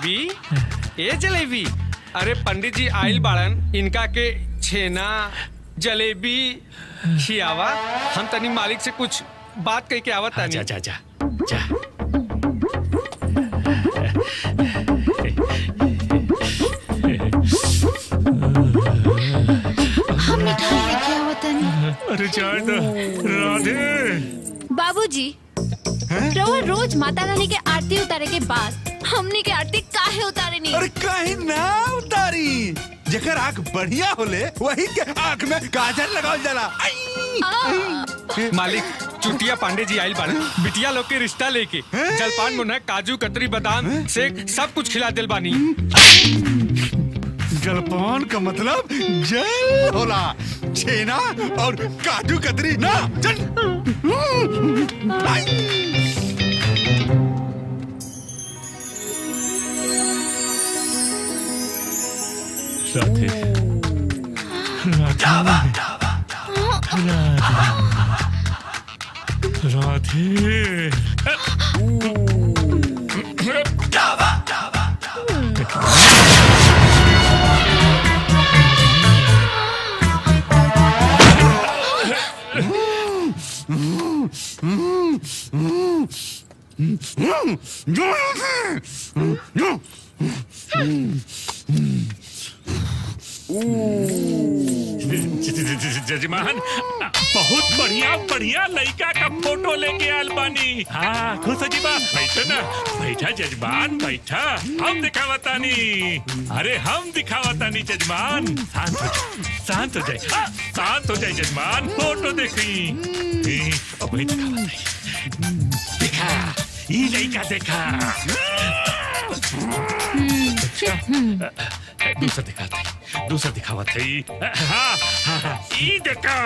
जलेबी ए जलेबी, अरे पंडित जी आइल बाड़न, इनका के छेना जलेबी खियावा। हम तनी मालिक से कुछ बात कह के आवत तानी। जा जा जा जा। हम मिठाई लेके आवत तानी। अरे चाय दो राधे। बाबूजी, रउआ रोज माता रानी के आरती उतारे के बाद हमनी के आरती काहे उतारे नहीं? अरे काहे ना उतारी, जेकर आँख बढ़िया होले वही के आँख में काजल लगावल जाला। मालिक चुटिया पांडे जी आइल बाड़न, बिटिया लोग के रिश्ता लेके जलपान मुन्ना काजू कतरी बादाम से सब कुछ खिला दिल बानी। जलपान का मतलब जल होला, छेना और काजू कतरी ना। चल राधे राधे जजमान बहुत बढ़िया बढ़िया लड़का का फोटो लेके आल बानी। हाँ खुश हो जी बा, बैठो ना, बैठा जजमान बैठा, हम दिखावतानी। अरे हम दिखावतानी जजमान, शांत हो जाए, शांत हो जाए, शांत हो जाए जजमान, फोटो देखी। अब दिखा ये लड़का देखा, दूसरा दिखाते, दूसरा दिखावा थी। हाँ हाँ ये देखा।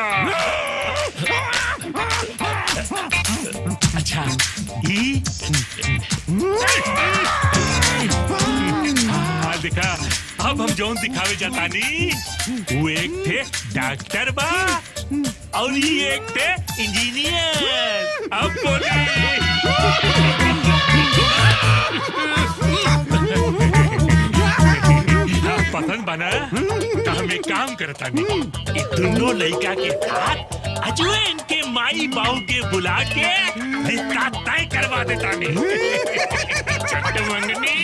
अच्छा ये हाँ देखा। अब हम जौन दिखावे जातानी वो एक थे डॉक्टर बा और ये एक थे इंजीनियर। अब बोलिए पसंद बना तो हम एक काम करता नहीं, दोनों लड़का के साथ अजुए इनके माई बाबू के बुला के रिश्ता तय करवा देता नहीं। चट मंगनी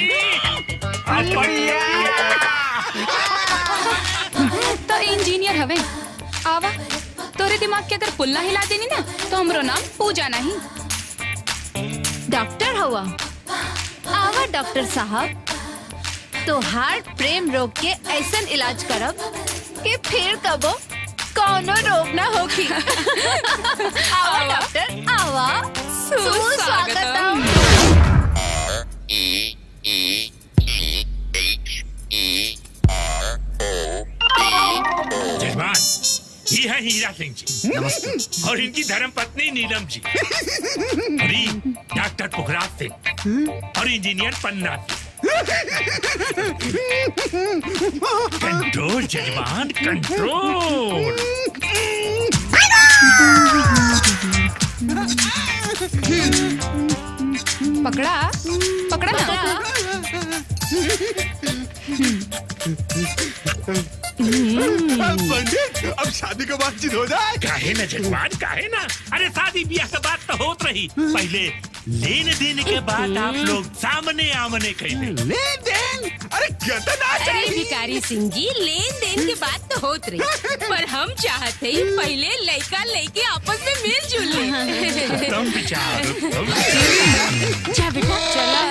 तो इंजीनियर हवे आवा, तोरे दिमाग के अगर पुल्ला हिला देनी ना तो हमरो नाम पूजा नहीं। डॉक्टर हुआ आवा डॉक्टर साहब, तो हार्ट प्रेम रोग के ऐसन इलाज करब कि फिर कबो कौनो रोग ना होगी। आवा डॉक्टर आवा, सुस्वागतम। जजमान ये है हीरा सिंह जी, नमस्ते, और इनकी धर्म पत्नी नीलम जी, और ये डॉक्टर पुखराज सिंह और इंजीनियर पन्ना सिंह। कंट्रोल जजमान कंट्रोल। पकड़ा पकड़ा ना। पंडित अब शादी का बातचीत हो जाए। काहे ना जजमान काहे ना, अरे शादी ब्याह की बात तो होत रही, पहले लेन देन के बाद आप लोग सामने आमने कैले। लेन देन? अरे कितना अरे भिखारी सिंह जी, लेन देन की बात तो होत रही, पर हम चाहते ही पहले लड़का लड़की आपस में मिलजुल ले। तुम विचार जा बेटा चला,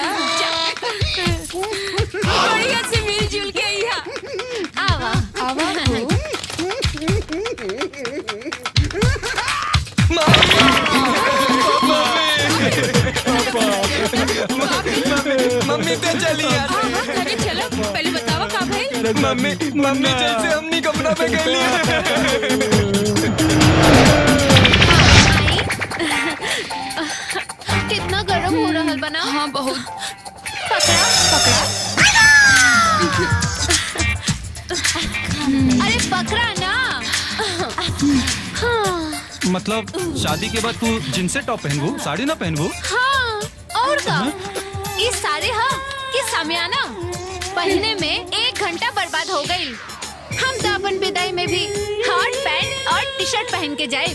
बढ़िया से मिलजुल के यहाँ आवा आवा मम्मी तो चली यार। अरे चलो पहले बताओ का भाई। मम्मी जैसे हमनी कपड़ा पे गई। कितना गर्म हो रहा बना। हाँ बहुत। पकड़ा पकड़ा, अरे पकड़ा ना। मतलब शादी के बाद तू जींस टॉप पहनबू, साड़ी ना पहनबू? हाँ और का, इस सारे हाँ कि शामियाना पहनने में 1 घंटा बर्बाद हो गई। हम तो अपन विदाई में भी हॉट पैंट और टी शर्ट पहन के जाए।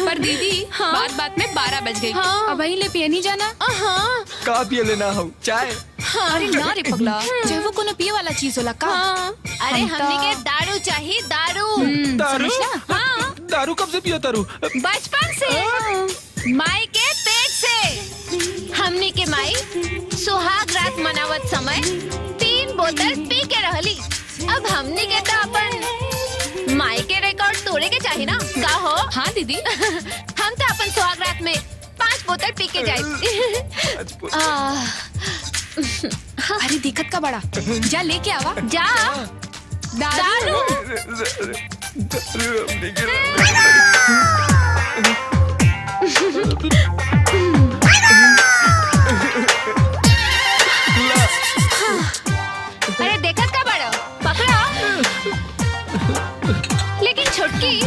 पर दीदी बात बात में 12 बज गई। हाँ। अब वहीं ले पिए नहीं जाना। हाँ का पिए लेना हो चाय? अरे ना रे पगला, चाहे वो कोनो पिए वाला चीज होला का। हाँ। अरे हम तो- हमने के दारू चाहिए, दारू। दारू? समझला? हाँ दारू कब से पिया तारू? बचपन से माई के पेट से। हमने के माई सुहाग रात मनावत समय 3 बोतल पी के रहली। अब हमने के तो अपन माई के रिकॉर्ड तोड़े के चाहिए ना, का हो? हाँ दीदी। हम तो अपन सुहाग रात में 5 बोतल पी के जाए। अरे दिक्कत का बड़ा, जा लेके आवा। जा दारू। अरे देखत का बड़ा पकड़ा। लेकिन छोटकी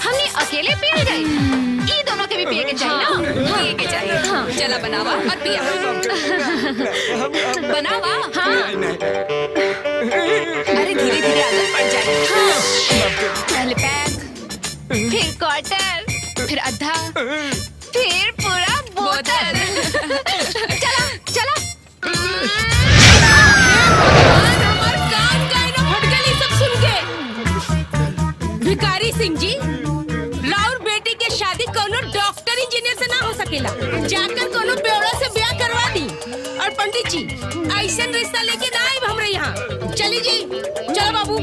हमने अकेले पिए जाए, ई दोनों के भी पिए के चाहिए ना। पिए के चाहिए। हाँ। चला बनावा और पिया। बनावा। हाँ। अरे धीरे धीरे आदत पड़ जाए। हाँ। पहले पैक, फिर क्वार्टर, फिर आधा, फिर पूरा बोतल। चला चला। हमार कान काहे ना फट गई सब सुन के। भिखारी सिंह जी, राउर बेटी के शादी कोनो डॉक्टर इंजीनियर से ना हो सकेला। जाकर कोनो बेवड़ा से ब्याह करवा दी। और पंडित जी ऐसा रिश्ता लेके ना आए हमरे यहाँ। चली जी, चलो बाबू।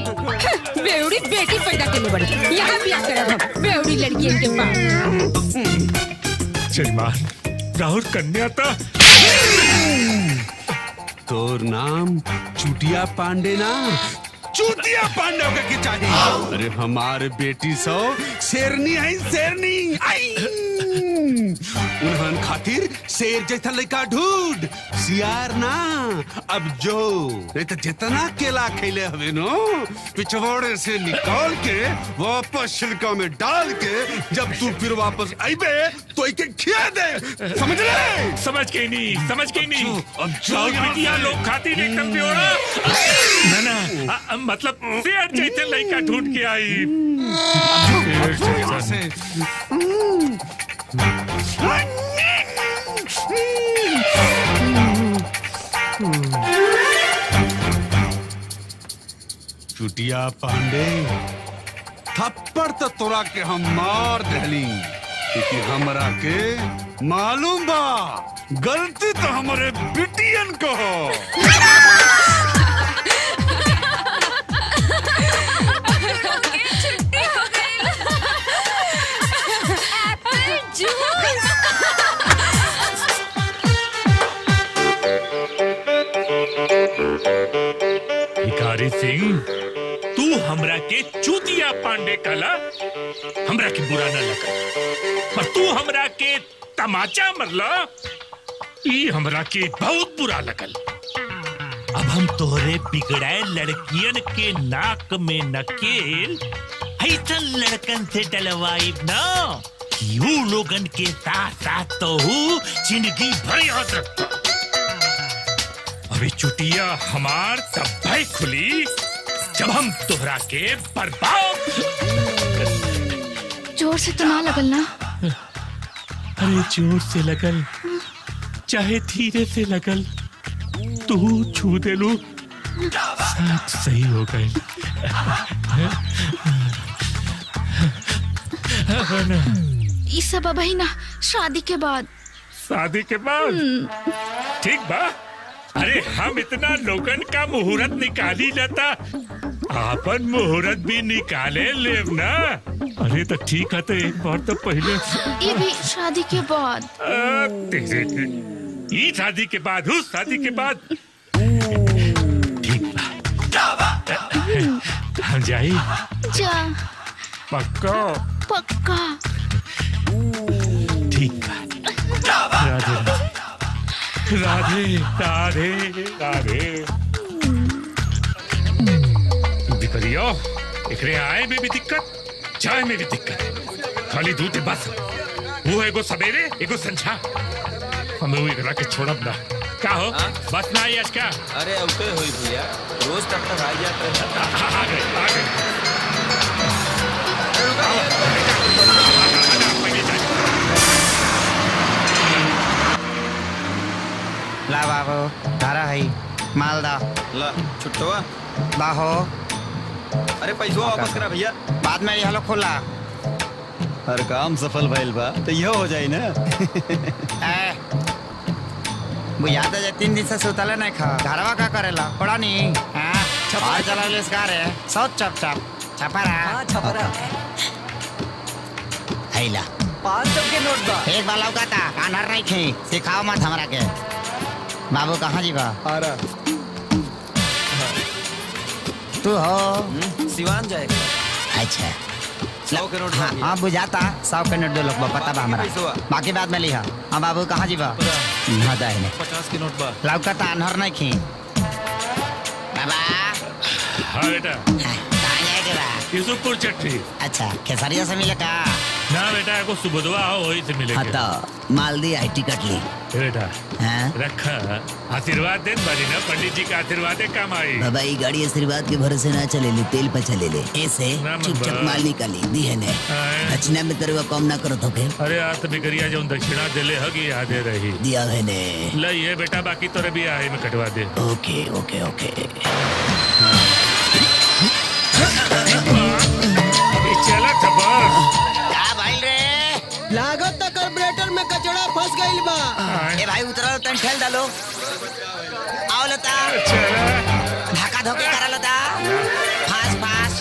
बेवड़ी बेटी पैदा करने बड़ी, यहाँ ब्याह करब हम बेवड़ी लड़कियन के पास। जजमान राहुल कन्या था। तोर नाम चुटिया पांडे ना, चूतिया पांडे होकर के चाहिए। अरे हमारे बेटी सो शेरनी है, शेरनी। उन्हन खातिर शेर जैसा लड़का ढूंढ, सियार ना। अब जो नहीं तो जितना केला खेले हवे नो, पिछवाड़े से निकाल के वापस छिलका में डाल के जब तू फिर वापस आईबे तो इके खिया दे। समझ ले? समझ के नहीं, समझ के नहीं। अब जो राहुल यहाँ बिटिया से- लोग खातिर एकदम प्योरा। ना ना मतलब शेर जैसे लड़का ढूंढ के आई। यहाँ से चुटिया पांडे, थप्पड़ तो तोरा के हम मार दहली, क्योंकि हमरा के मालूम बा गलती तो हमारे बिटियन को हो। भिखारी सिंह, तू हमरा के चूतिया पांडे कला, हमरा के बुरा न लगा। पर तू हमरा के तमाचा मरला, ई हमरा के बहुत बुरा लगल। अब हम तोहरे बिगड़ाए लड़कियन के नाक में नकेल ऐसा लड़कन से डलवाइब ना, यू लोगन के साथ साथ तो हूँ जिंदगी भर याद रखता। अभी चुटिया हमार तब भाई खुली जब हम तोहरा के बर्बाद। जोर से तो ना लगल ना। अरे जोर से लगल चाहे धीरे से लगल, तू छू दे लू सब सही हो गए। ये सब अब ही ना, शादी के बाद। शादी के बाद ठीक बा। अरे हम इतना लोगन का मुहूर्त निकाली लेता, आपन मुहूर्त भी निकाले लेव ना। अरे तो ठीक है, तो एक बार तो पहले ये भी शादी के बाद। तेरे ये शादी के बाद हूँ, शादी के बाद ठीक बा। हम जाई जा पक्का। पक्का। ठीक बा। राधे राधे राधे राधे। बिकरियो एकरे आए में भी दिक्कत, जाए में भी दिक्कत। खाली दूध है बस। वो एगो सवेरे एगो संझा, हमें वो एकरा के छोड़ब ना। का हो बस ना आई आज का? अरे अब तो हुई भैया, रोज तब तक आ जाते हैं। आ गए ला बाबू तारा है मालदा ला छुट्टवा बाहो अरे पैसा वापस करा भैया। बाद में यह लोग खुला हर काम सफल भइल बा तो यह हो जाई ना। बुझा तो 3 दिन से सुतले नहीं खा घरवा का करेला पड़ा नहीं छपा चला ले इसका रे सब चप चप छपरा छपरा हैला 500 के नोट बा। एक बार लौका था कानर नहीं खी सिखाओ मत हमरा के बाबू कहाँ जीवा आ रहा तू हो सिवान जाएगा। अच्छा 100 के नोट हाँ बाकी। हाँ बुझाता 100 के नोट दो लोग पता बा हमरा पैसवा। बाकी बाद में लिहा हाँ बाबू कहाँ जीवा हाँ दाहिने 50 के नोट बा। लौका था अनहर नहीं खी बाबा हाँ बेटा कहाँ जाएगे बा यूसुफपुर चट्टी। अच्छा खेसारिया से मिले का ना बेटा को सुबुधवा हो वही से मिलेंगे। हाँ तो मालदी आई टिकट ली बेटा हाँ रखा आशीर्वाद दे बारी ना पंडित जी का आशीर्वाद है काम आई। बाबा ये गाड़ी आशीर्वाद के भरोसे ना चले ले तेल पर चले ले ऐसे ना चुपचाप बाबा। माल निकाली दी है ने हाँ। दक्षिणा में तेरे को कम ना करो तो के अरे आज तो बिगड़िया जो दक्षिणा दिले हगी यादे रही दिया है ने ल ये बेटा बाकी तोरे भी आहे में कटवा दे। ओके ओके ओके चला खबर क्या भाई रे लागत तक कार्बोरेटर में कचड़ा फंस गइल बा। ए भाई उतरो तन ठेल डालो आओ लता धक्का धोके करा लता फास फास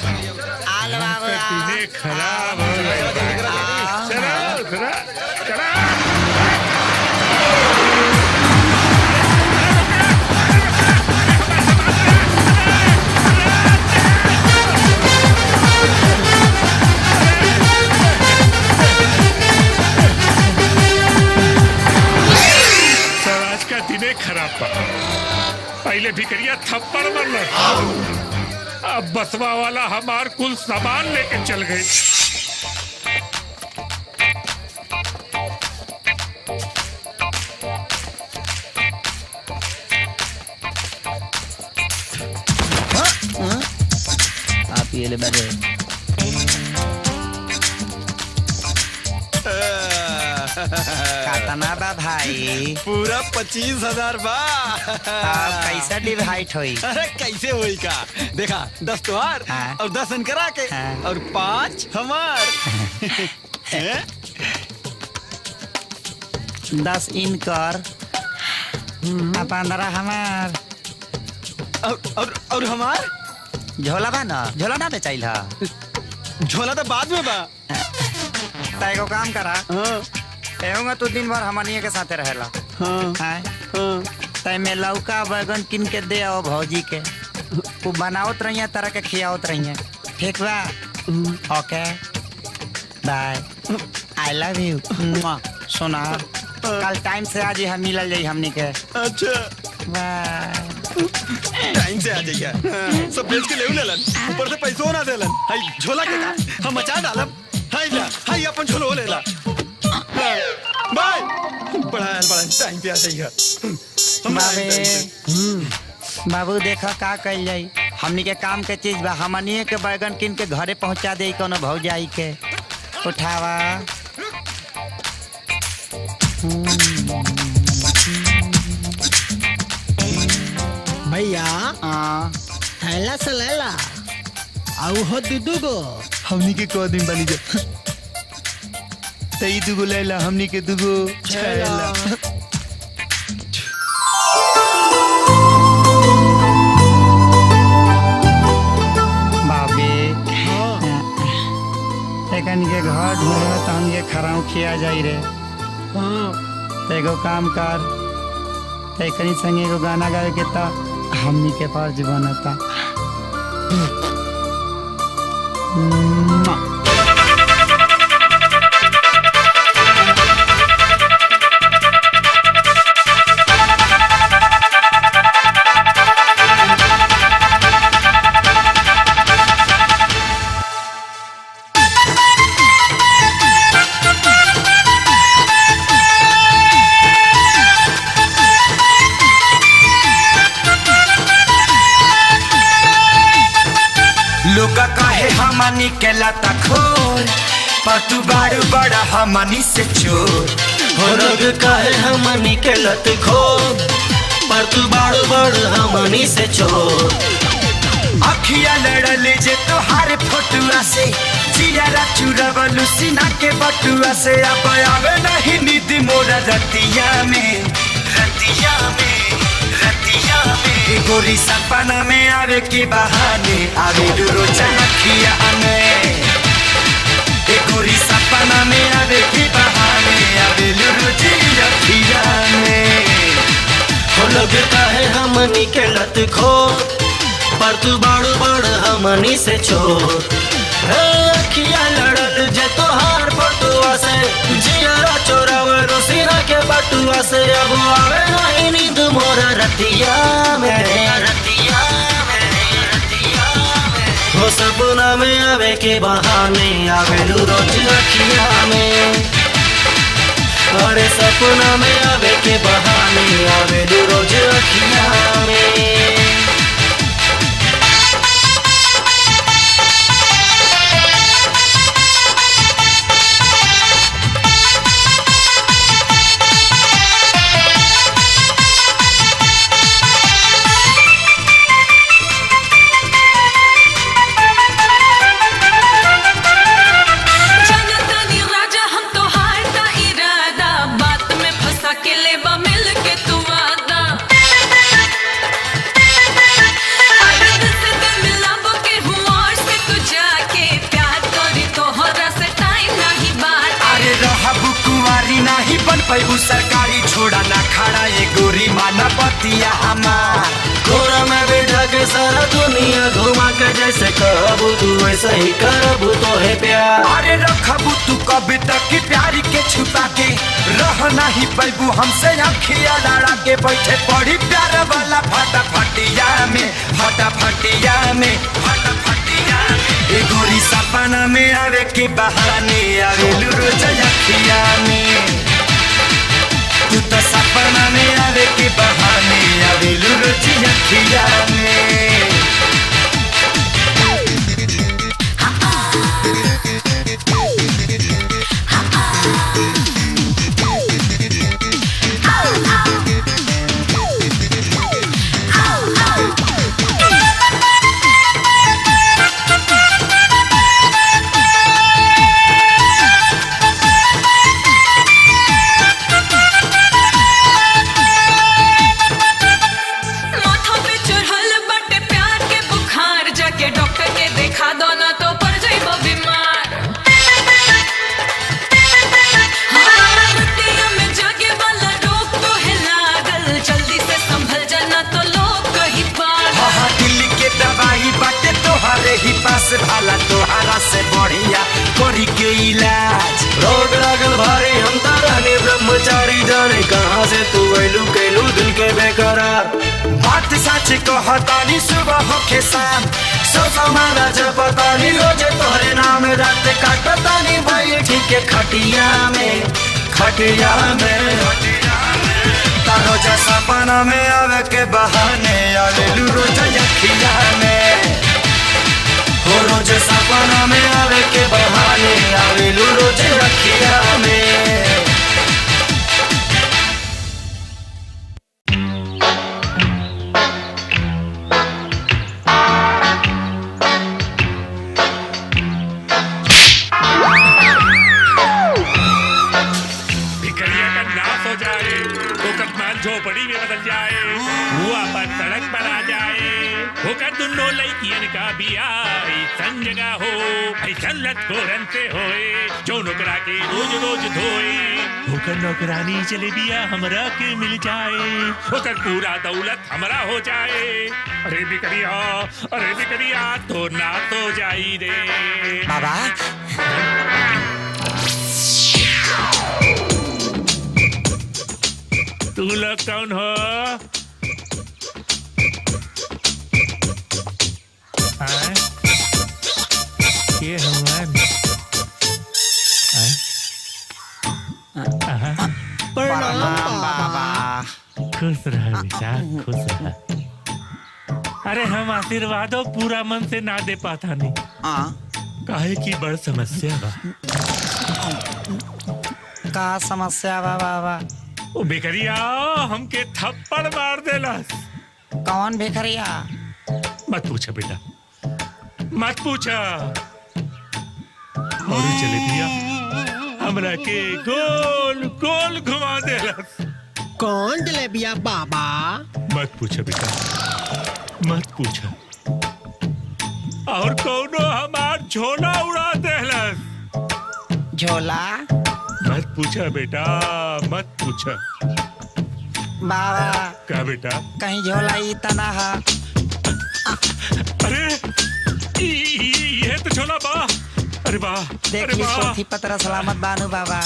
आल बाबू तीने खराब हो गए। चला चला चला आज का दिने खराब पा पहले भिकरिया थप्पड़ मरल अब बसवा वाला हमार कुल सामान लेके चल गई। आप ये ले बैठे कातना बा भाई पूरा 25,000 बा। आप कैसा डिवाइड होई अरे कैसे होई का देखा 10 तोहार हाँ। और 10 करा के हाँ। और 5 हमार। हैं? 10 इनकर 15 हमार और हमार झोला बा ना झोला ना बेचाइल हा झोला तो बाद में बा। त एगो काम करा हाँ एहूंगा तू दिन भर हमनिए के साथे रहेला हाँ हैं हाँ। तय में लौका बैगन किन के दे आओ भौजी के वो बनावत रहिए तरह के खियावत रहिए ठीक बा ओके बाय आई लव यू सुना कल टाइम से आज ही हम मिलल जाई हमनी के अच्छा बाय टाइम से आ जाइए। हाँ, सब बेच के ले लेलन ऊपर से पैसो ना देलन। हाय झोला के का हम मचा डालब। हाय ला हाय अपन झोलो लेला। हाँ, बाय बड़ा टाइम पे आ जाइए। बाबे बाबू देखा का कइल जाई हमनी के काम के चीज बा हमनिए के बैगन किन के घरे पहुंचा दे कोनो भौजाई के उठावा भैया हाँ थैला से लेला आउ हो दुदू गो हमनी के को दिन बनी जा तई दुगो लेला हमनी के दुगो छैला। बाबे एकन के घर ढूंढे तो हम ये खराउ खिया जाई रे एगो काम कर एकनी संगे एगो गाना गावे के ता हमनी के पास बनता लोग कहे हमनी के लता खोर, पर तू बारू बड़ा हमनी से चोर। हो लोग कहे हमनी के लत खोर, पर तू बारू बड़ हमनी से चोर। अखिया लड़ल जे तोहार फोटुआ से, जियारा चुरावलू सीना के बटुआ से। अब आवे नहीं नींद मोरा रतिया में, रतिया में, रतिया में। गोरी सपना में आवे के बहाने आवे रोज अखिया में। गोरी सपना में आवे के बहाने आवे रोज अखिया में। हो लोग कहे हमनी के लत खोर, पर तू बारू बड़ हमनी से चोर। अखिया लड़ल जे तोहार फोटुआ से, जियारा चोरावलू सीना के बटुआ से। अब आवे नहीं नींद मोरा रतिया में, रतिया में, रतिया में। हो सपना में आवे के बहाने आवेलू रोज अखिया में। अरे सपना में आवे के बहाने आवेलू रोज अखिया में। पैबू सरकारी छोड़ा ना खड़ा ये गोरी माना पतिया हमार। घोड़ा में बैठा के सारा दुनिया घुमा के जैसे कहबू तू वैसे ही करबू तो है प्यार। अरे रखबू तू कभी तक की प्यारी के छुपा के, रह नहीं पैबू हमसे अखिया लड़ा के। बैठे पड़ी प्यार वाला फटा फटिया में, फटा फटिया में, फटा फटिया में। गोरी सपना में आवे के बहाने आवे रोज अखिया में। तू तो सपना में आवे के बहाने आवे रोज अखिया में। भाला तोहरा से बढ़िया करी के इलाज। रोग लागल भारी हम तारानी ब्रह्मचारी, जाने कहाँ से तू ऐलू कैलू दिल के बेकरार। बात सच कहतानी सुबह होके शाम, सो समाना जपतानी रोजे तोहरे नाम। रात काटतानी भाई ठीक है खटिया में, खटिया में, तारो जैसा सपना में आवे के बहाने आवे रोज अखिया में। हो रोज सपना में आवे के बहाने आवे रोज अखिया में। भिखरिया का नाश हो जाए तो कतमान झोपड़ी में बदल जाए, वो अपन सड़क पर आ जाए। होकर दुनो लड़कियन का बिया ऐसन जगह हो, ऐसन लटकोरन से होए जो नौकरा के रोज रोज धोए। होकर नौकरानी चले बिया हमरा के मिल जाए, होकर पूरा दौलत हमरा हो जाए। अरे बिकरिया तो ना तो जाई रे बाबा। तू लोग कौन हो? ये प्रणाम बाबा। खुश रह बेटा, खुश रह। अरे हम आशीर्वादों पूरा मन से ना दे पाता नहीं। काहे की बड़ समस्या बा। का समस्या बा बाबा? ओ बेकरिया हमके थप्पड़ मार देलस। कौन भिखरिया? मत पूछा बेटा, मत पूछा। और चले दिया हमरा के गोल गोल घुमा देलस। कौन जलेबिया बाबा? मत पूछा बेटा, मत पूछा। और कौनो हमार झोला उड़ा देलस। झोला? मत पूछा बेटा, मत पूछा। बाबा क्या बेटा? कहीं झोला ही तना है। अरे ये तो झोला बा। अरे वाह, देख ली पोथी पत्र सलामत बानू बाबा।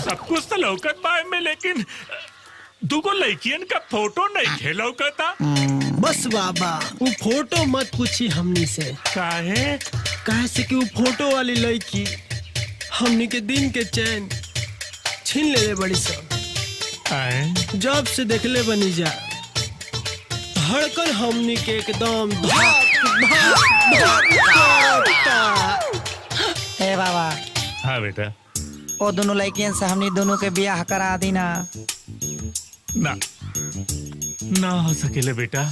सब कुछ तो लौकत बा में, लेकिन दुगो लड़कियन का फोटो नहीं खे लौकता। बस बाबा वो फोटो मत पूछी हमनी से। काहे? काहे से कि वो फोटो वाली लड़की हमनी के दिन के चैन छीन ले बड़ी सब। जब से देखले बनी जा धड़कन हमनी के एकदम हे बाबा। हाँ बेटा। वो दोनों लड़कियन से हमनी दोनों के ब्याह करा दी ना। ना ना हो सकेले बेटा।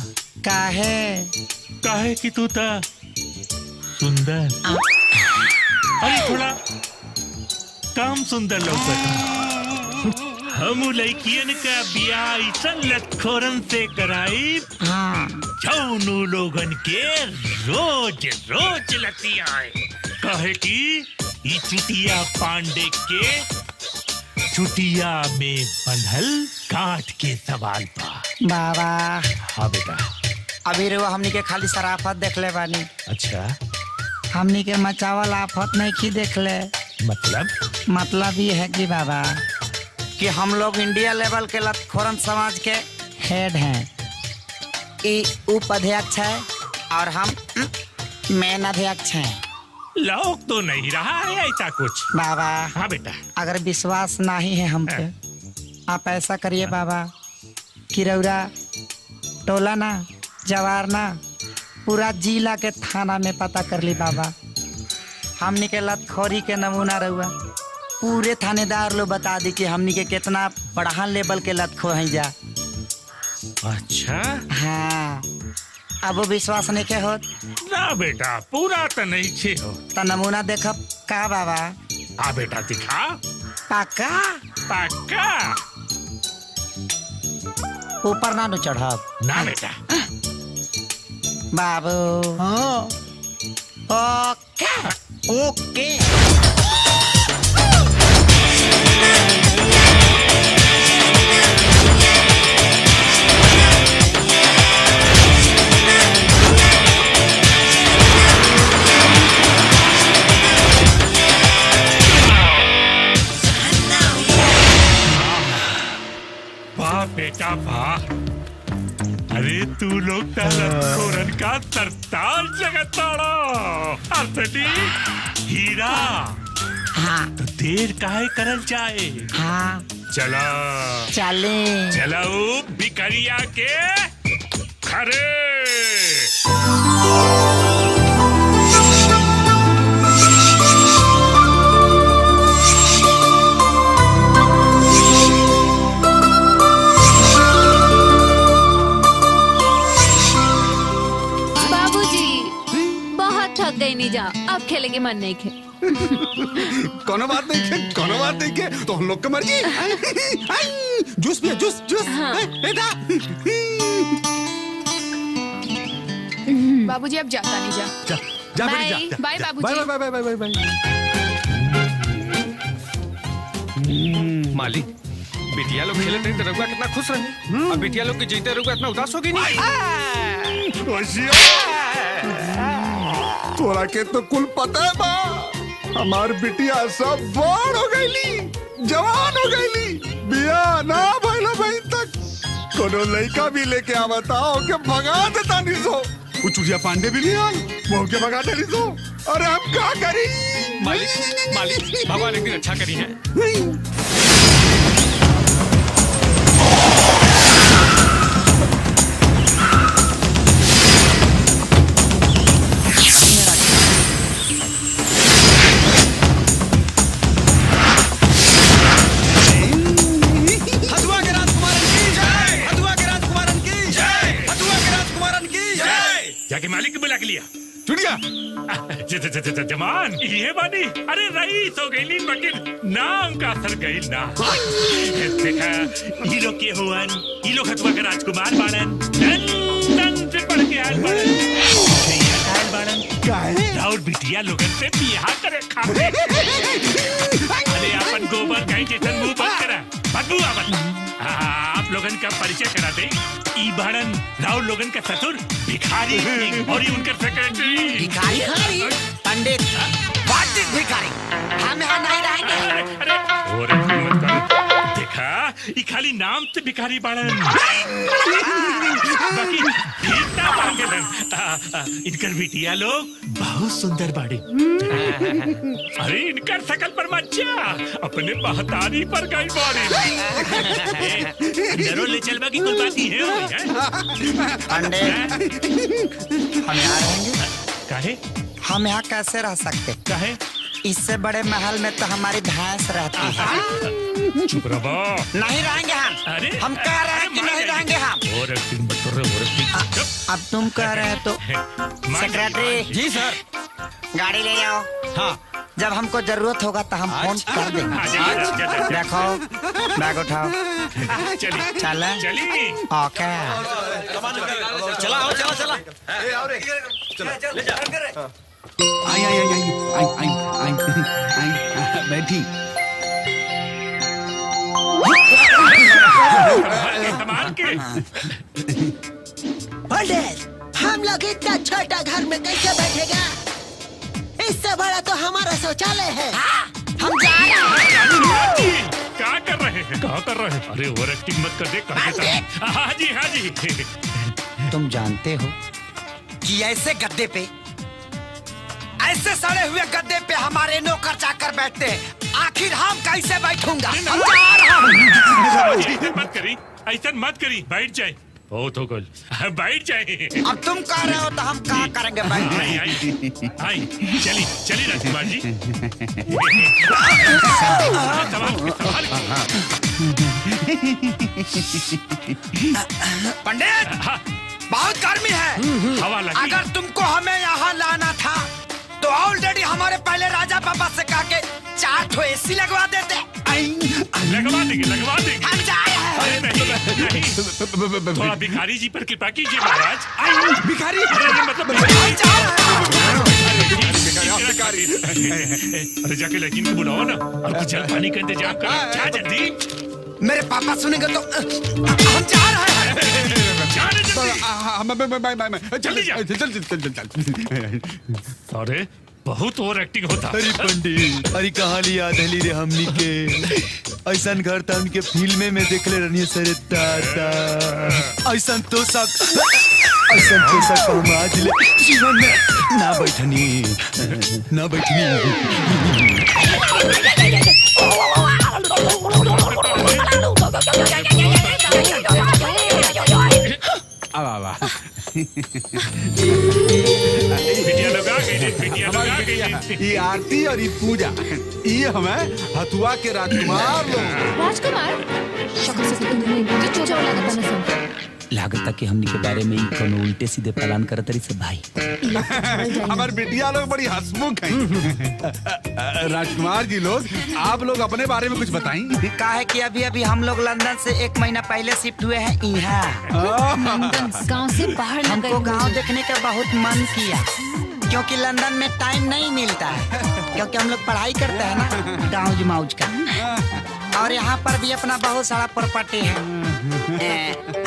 काहे? काहे कि तू था सुंदर। अरे थोड़ा काम सुंदर लौकता। हम लड़कियन का ब्याह ऐसन लटखोरन से कराई जौनू लोगन के रोज रोज लती आए। कहे कि ई चुटिया पांडे के चुटिया में बंधल काट के सवाल पा। बाबा। हाँ बेटा। अभी रो हमनी के खाली शराफत देख ले बानी। अच्छा। हमनी के मचावल आफत नहीं की देख ले। मतलब ये है कि बाबा कि हम लोग इंडिया लेवल के लतखोरन समाज के हेड हैं। ई उपाध्यक्ष है और हम मेन अध्यक्ष हैं। लोग तो नहीं रहा है ऐसा कुछ बाबा। हाँ बेटा। अगर विश्वास नहीं है हम पे, आप ऐसा करिए बाबा कि रौरा टोला ना जवार ना पूरा जिला के थाना में पता कर ली बाबा। हमनी के लतखोरी के नमूना रहुआ पूरे थानेदार लोग बता दी कि हमनी के कितना बढ़ान लेवल के लतखोर हैं जा। अच्छा। हाँ। अब वो विश्वास नहीं के होत ना बेटा, पूरा तो नहीं छे हो। तो नमूना देखब का बाबा? हाँ बेटा दिखा। पक्का? पक्का। ऊपर ना चढ़ब ना बेटा। बाबू। हाँ। ओके ओके। बेटा वाह। अरे तू लोग लतखोरन का सरताज लगाताड़ा। असली हीरा। हाँ। तो देर काहे करल जाए? हाँ। चला चले। चलाओ भिखरिया के खरे। गई नहीं जा, अब खेले के मन नहीं खे। कोनो बात नहीं खे, कोनो बात नहीं खे, तो हम लोग की मर्जी। जूस पिया, जूस जूस। बेटा। बाबूजी अब जाता नहीं जा। जा बेटा जा। बाय बाबूजी। Bye bye bye bye bye. मालिक, बिटिया लोग खेले नहीं तो रघुआ कितना खुश रहे। अब बिटिया लोग के जीते रघुआ इतना उदास होगी नहीं। तोरा के तो कुल पता है बा, हमार बिटिया सब बड़ हो गईली, जवान हो गईली, बियाह ना भइलो भाई तक। कोनो लड़का भी लेके आवता हो के भगा देता नहीं सो। वो चुड़िया पांडे भी नहीं आल, वो के भगा देली सो। अरे हम क्या करी? मालिक मालिक भगवान एक दिन अच्छा करी है। जाके मालिक को बुला के लिया। चुड़िया जमान ये बानी अरे रईस हो गई मगर नाम का असर गई ना। देखा ये लोग के हुवन ये लोग हथुआ के राजकुमार बाड़न लंदन से पढ़ के आयल बाड़न राउर बिटिया लोगन से बियाह करे खाते। अरे अपन गोबर कहीं जैसन मुंह बंद करा बदबू आवत। आप लोगन का परिचय करा दे। ई बाड़न राउर लोगन का ससुर भिखारी और ये उनका सेक्रेटरी भिखारी पंडित व्हाट इज भिखारी? हम यहाँ नहीं रहेंगे। और मत करो। देखा ये खाली नाम से भिखारी बाड़न बाकी भीखता मांगलन। इनकर बिटिया लोग बहुत सुंदर बाड़ी। अरे इनकर शकल पर मच्छा अपने महतारी पर गई बाड़ी। अंदरों ले चलवा की कोई बात नहीं है। पंडित हम यहाँ रहेंगे। काहे? हम यहाँ कैसे रह सकते? काहे? इससे बड़े महल में तो हमारी भैंस रहती है। चुप रहो। नहीं रहेंगे हम। अरे हम कह रहे हैं कि नहीं रहेंगे हम। और एक्टिंग मत कर रहे, और एक्टिंग। अब तुम कह रहे हो तो सेक्रेटरी जी सर। गाड़ी ले जाओ। हाँ जब हमको जरूरत होगा तो हम फोन कर देंगे। देखो बैग उठाओ। चलिए चले चलिए। ओके चला आई आई आई आई आई आई आई बैठी। सामान के हम लोग इतना छोटा घर में कैसे बैठेगा? इससे बड़ा तो हमारा शौचालय है। हम जा रहे हैं। क्या कर रहे हैं? क्या कर रहे हैं? अरे ओवर एक्टिंग मत कर दे। हाँ जी हाँ जी। तुम जानते हो कि ऐसे गद्दे पे ऐसे सड़े हुए गद्दे पे हमारे नौकर चाकर बैठते हैं। आखिर हम कैसे बैठूंगा? हम जा रहा हूं। मत करी ऐसा मत करी। बैठ जाए बहुत हो गल। बैठ जाए। अब तुम कह रहे हो तो हम क्या करेंगे? बैठ आई चली चली राजकुमार जी। पंडित बहुत गर्मी है। हवा लगी। अगर तुमको हमें यहाँ लाना था तो ऑलरेडी हमारे पहले राजा पापा से कहा के 4 ठो एसी लगवा देते। लगवा देंगे। हम जा रहे हैं। अरे नहीं थोड़ा भिखारी जी पर कृपा कीजिए महाराज। भिखारी? मतलब अरे जाके लेकिन को बुलाओ ना और कुछ पानी का इंतजाम करो। जा जल्दी। मेरे पापा सुनेंगे तो हम जा रहे हैं। अरे बहुत ओवर एक्टिंग होता। अरे पंडित अरे कहाँ लिया दहली रे हमनी के ऐसा घर था उनके फिल्म में देख ले रही सरे दादा। ऐसा तो सब हम आज ले जीवन में ना बैठनी ना बैठनी। ये आरती और ये पूजा ये हमें हथुआ के राजकुमार लोग। राजकुमार शक्ल से तो चोचा वाला का सन लागत कि हमनी के बारे में कोनो उल्टे सीधे प्लान करत रही सब भाई। हमारे बिटिया लोग बड़ी हंसमुख हैं। राजकुमार जी लोग आप लोग अपने बारे में कुछ बताएं। का है कि अभी हम लोग लंदन से 1 महीना पहले शिफ्ट हुए हैं यहाँ। लंदन गांव से बाहर न गए। हमको गांव देखने का बहुत मन किया क्योंकि लंदन में टाइम नहीं मिलता है क्योंकि हम लोग पढ़ाई करते हैं ना गाँव जमाउज का। और यहाँ पर भी अपना बहुत सारा प्रॉपर्टी है।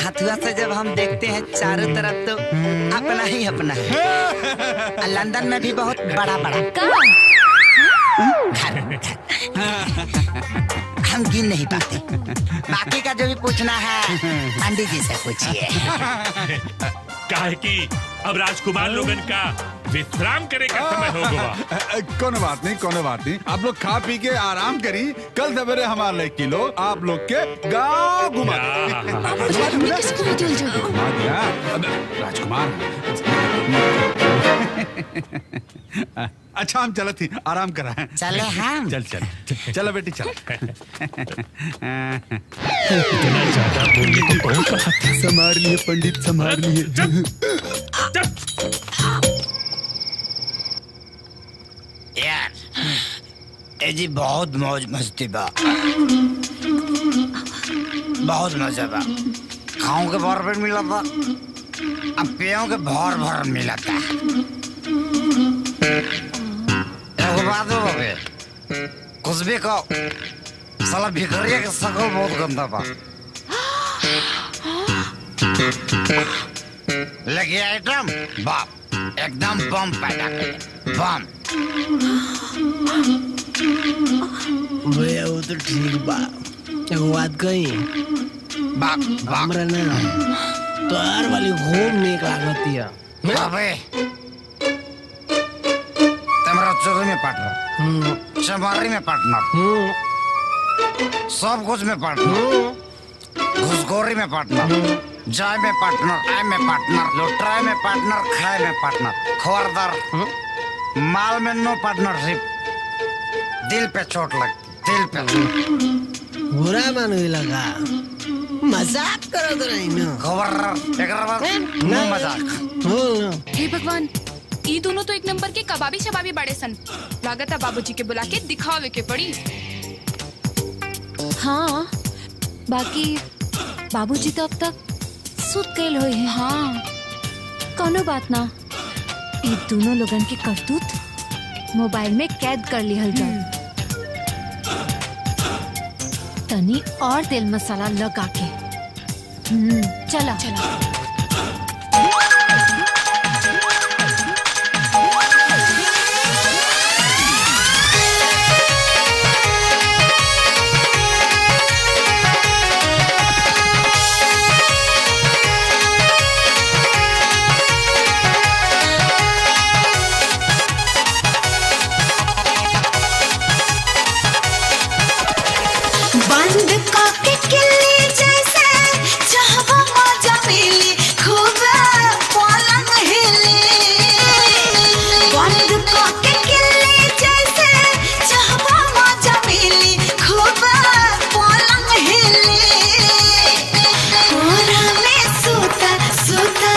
हथुआ से जब हम देखते हैं चारों तरफ तो अपना ही अपना है। लंदन में भी बहुत बड़ा घर हम गिन नहीं पाते। बाकी का जो भी पूछना है पंडित जी से पूछिए। काहे कि अब राजकुमार लोगन का विश्राम करे का समय हो गया। कोनो बात नहीं आप लोग खा पी के आराम करी। कल सवेरे हमारे लिए किलो आप लोग के गाँव घुमा राजकुमार। अच्छा हम चलो थी आराम करा है। चले हम चल चलो बेटी चल। संभाल लिए पंडित संभाल लिए। यार ए जी बहुत मौज मस्ती बा, बहुत मजा बा। खाऊं के भर पेट मिला था, अब पियों के भर मिला था। एगो बात हो बे, कुछ भी कहो, साला भिखरिया के शकल बहुत गंदा बा। लेकिन आइटम बाप एकदम बम पैदा करे, बम। भैया वो तो ठीक बा, एगो बात कही हमरा ना तोहार वाली घूम निक लागतिया। अबे तुम्हारा चोरी में पार्टनर, चमारी में पार्टनर, सब कुछ में पार्टनर, घुसखोरी में पार्टनर, जाय में पार्टनर, आय में पार्टनर, लुटाई में पार्टनर, खाए में पार्टनर, खबरदार माल में नो पार्टनरशिप। दिल पे चोट लगती, दिल पे। बुरा मानो लगा, मजाक करो तो नहीं ना। खबरदार एकरा बाद नो मजाक। हे भगवान, ये दोनों तो एक नंबर के कबाबी शबाबी बड़े सन। लागत है बाबूजी के बुला के दिखावे के पड़ी। हाँ, बाकी बाबूजी तो अब तक सुत गए हुए हैं। हाँ, कोनो बात ना, ये दोनों लोगन के करतूत मोबाइल में कैद कर लिहल जाए। तनी और तेल मसाला लगा के चला। बंद काके किल्ली जैसे चाहवा मजा मिली, खूब पलंग हिली। बंद काके किल्ली जैसे चाहवा मजा मिली, खूब पलंग हिली। कोरा में सूता सूता,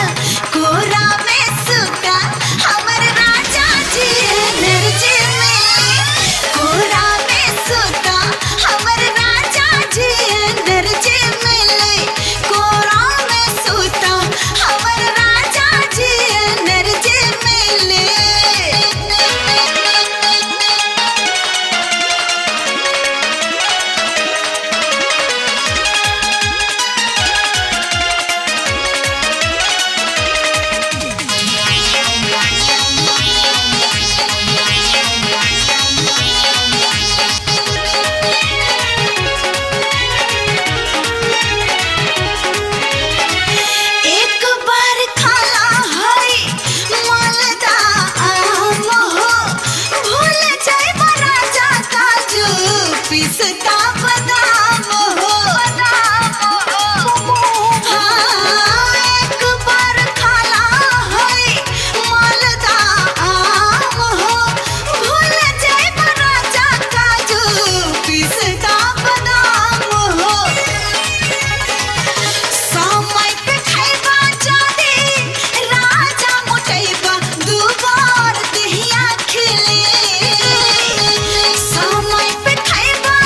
कोरा में सूता, हमर राजा जी एनर्जी मिली। कोरा में सूता, हमर जी एनर्जी मिली। कोरा में सूता, हमर राजा जी एनर्जी मिली। एक बार खाला है मालदा आम हो, भूल जाए राजा काजू पिस्ता बादाम हो। हाँ, एक बार खाला है मालदा आम हो, भूल जाए राजा काजू पिस्ता बादाम हो। समय पे खाइबा जादे राजा मोटैबा, दुबार देहिया खिली। समय पे खाइबा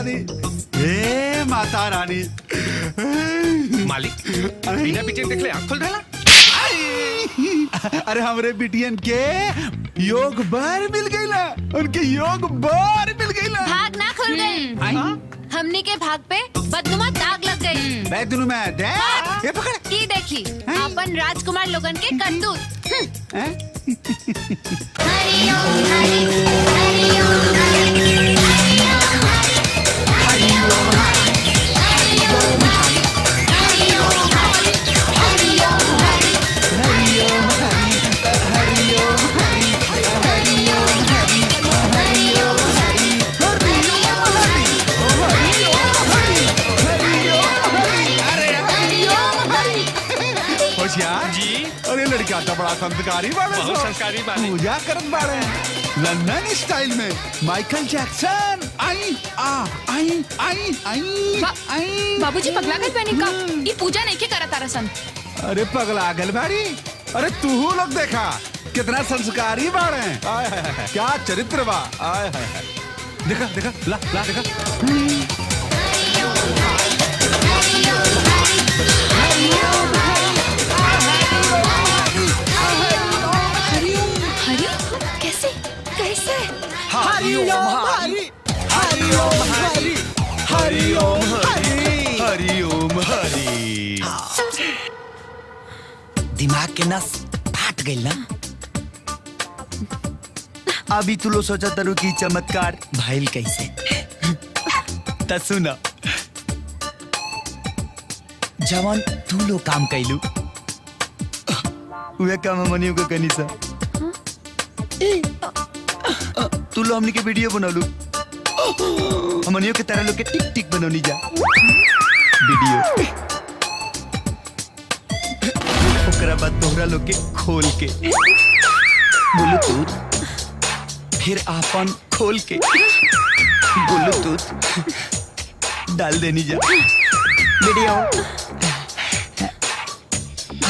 रानी, हे माता रानी। मालिक बिना बिटियन देख ले आँख खोल देला। अरे हमरे बिटियन के योग बार मिल गई ना, उनके योग बार मिल गई ना। भाग ना खुल गई, हमनी के भाग पे बदनुमा दाग लग गई। बदनुमा दाग? ये पकड़। ये देखी अपन राजकुमार लोगन के करतूत। जी। अरे लड़का तो बड़ा संस्कारी बाड़े, बहुत संस्कारी बाड़े। पूजा करत बाड़े लंदन स्टाइल में, माइकल जैक्सन। आई आई आई आई आई। बाबूजी पगला गए बहनी का, ये पूजा नहीं के करा तारा सन। अरे पगला गल बाड़ी, अरे तू लोग देखा कितना संस्कारी बाड़े। आय हाय हाय, क्या चरित्र बा। आय हाय हाय, देखा देखा ला ला देखा। कैसे कैसे? हरि ओम हरि, हरि ओम हरि, हरि ओम हरि, हरि ओम हरि। दिमाग के नस फाट गई ना। अभी तू लो सोचा तरु की चमत्कार भाईल कैसे त सुना, जवान तू लो काम कैलू वे काम मनियो को कनी सा। तू लो हमनी के वीडियो बनौलू, हमनियो के तरह लोग के टिक टिक बनौनी जा वीडियो। ओकरा बाद तोहरा लोग के खोल के ब्लूटूथ, फिर आपन खोल के ब्लूटूथ डाल देनी जा वीडियो।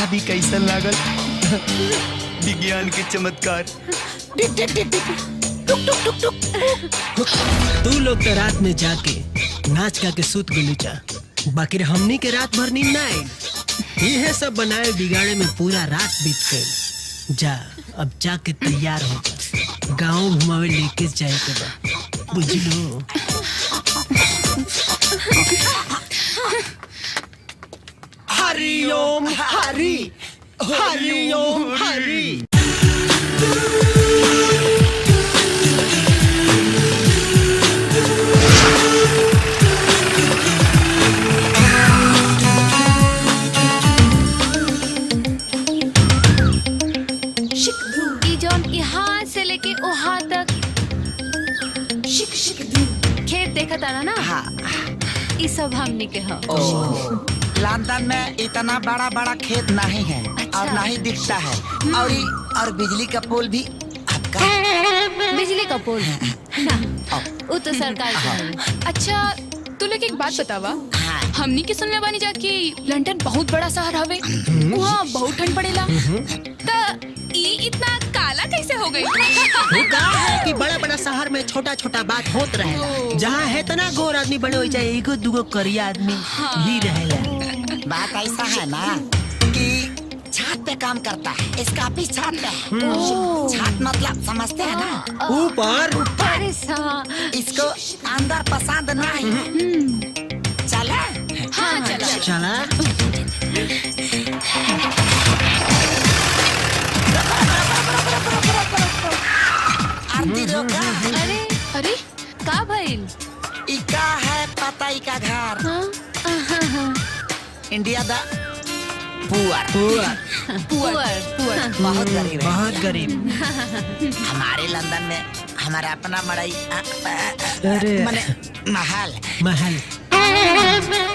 अभी कैसन लागल विज्ञान के चमत्कार। टिक टिक टिक टिक टुक टुक टुक टुक। तू लोग तो रात में जाके नाच गा के सूत गुली जा, बाकी हमनी के रात भर नींद ना आई। ये सब बनाए बिगाड़े में पूरा रात बीत गई। जा अब जाके तैयार हो जा, गाँव घुमावे लेके जाए के बा, बुझलो। हरि ओम हरि, हरि ओम हरि। यहाँ से लेके वहाँ तक खेत देखा तारा ना। हाँ। ये सब हमनी के है। लंदन में इतना बड़ा बड़ा खेत नहीं है। अच्छा। और नहीं दिखता है। और बिजली का पोल भी आपका। बिजली का पोल ना, वो तो सरकार का है। अच्छा तू लोग एक बात बतावा, हमनी के सुनले बानी जा कि लंदन बहुत बड़ा शहर हवे, वहाँ बहुत ठंड पड़ेला, त ई इतना काला कैसे हो गई? वो कहा है कि बड़ा बड़ा शहर में छोटा छोटा बात होत रहे, जहाँ है तना गोर आदमी बड़े हो जाए, एगो दुगो करिया आदमी भी रहेला। बात ऐसा है ना कि छत पे काम करता है, इसका भी छत पे है। छत मतलब समझते हैं ना, ऊपर। इसको अंदर पसंद नहीं। चला? हाँ चला। चला। अरे अरे का भइल? इका है पता इका घर। इंडिया दा पुअर बहुत गरीब है। बहुत गरीब। हमारे लंदन में हमारा अपना मड़ई माने महल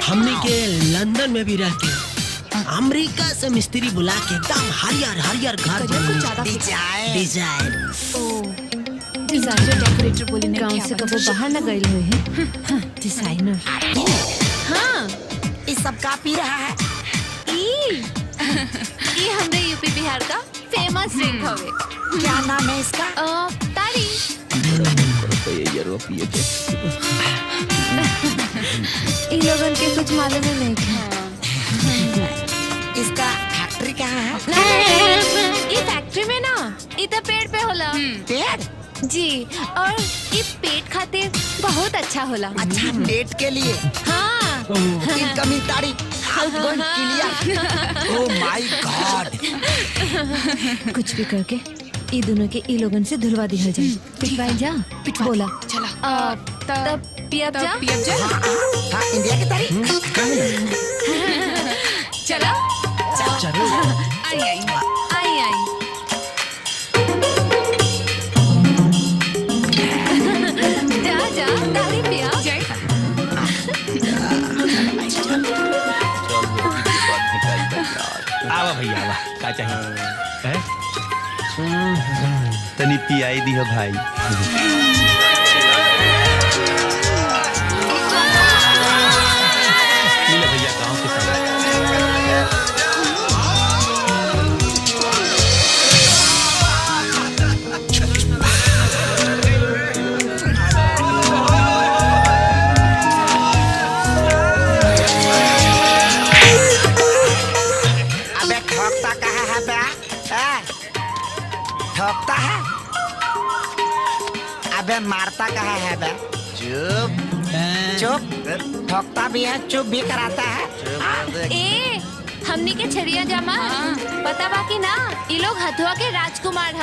हमनी के लंदन में भी रहते, अमेरिका से मिस्त्री बुला के एकदम हरियर हरियर घर डिजाइन डेकोरेटर बोले गाँव से कबो बाहर न गए हुए हैं। डिजाइनर। हाँ इस सब का पी रहा है। ये हमरे यूपी बिहार का फेमस ड्रिंक हवे। क्या नाम है इसका? तारी। इन लोगन के कुछ मालूम ही नहीं था। इसका फैक्ट्री कहाँ है? ये फैक्ट्री में ना इधर पेड़ पे होला। पेड़? जी, और ये पेट खातिर बहुत अच्छा होला। अच्छा, पेट के लिए? हाँ। इनकमिंग तारीख outgoing clear. Oh my God. कुछ भी करके ये दोनों के ई लोगन से धुलवा दिया जाए। पिटवाई जा। बोला। चला। तब पियब जा। हाँ, इंडिया की तारीख। चला। चलो। आई आई। आई आई। जा जा ताली पिया। आवा भैया आवा, का चाहिए? तनी पियाई दी हो भाई। मिला भैया गाँव के समय। अबे ठोकता कहाँ है बे? ठोकता है? अबे मारता कहाँ है बे? चुप चुप। ठोकता भी है, चुप भी कराता है। ए, हमनी के छड़िया जामा पता बा कि ना? ये लोग हथुआ के राजकुमार ह।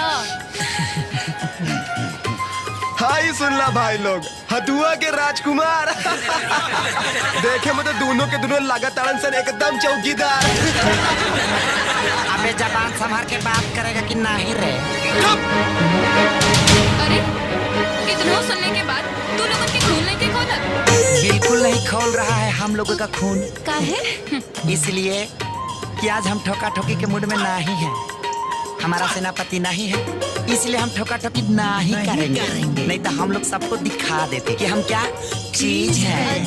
हाय सुनला भाई लोग, हथुआ के राजकुमार। देखे में तो दोनों के दोनों लगातार सन एकदम चौकीदार। अबे जबान संभाल के बात करेगा कि नहीं रे? अरे इतना सुनने के बाद तू लोगों के खून नहीं के खोलत? बिल्कुल नहीं खोल रहा है हम लोगों का खून। काहे? इसलिए कि आज हम ठोका ठोकी के मूड में नहीं है। हमारा सेनापति नहीं है, इसलिए हम ठोका ठोकी नहीं करेंगे। नहीं तो हम लोग सबको दिखा देते कि हम क्या चीज है।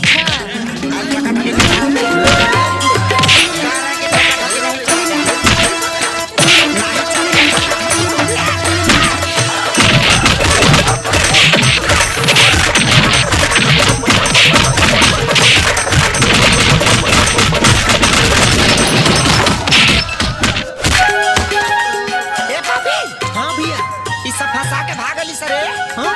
फंसा के भागली सरे। हाँ?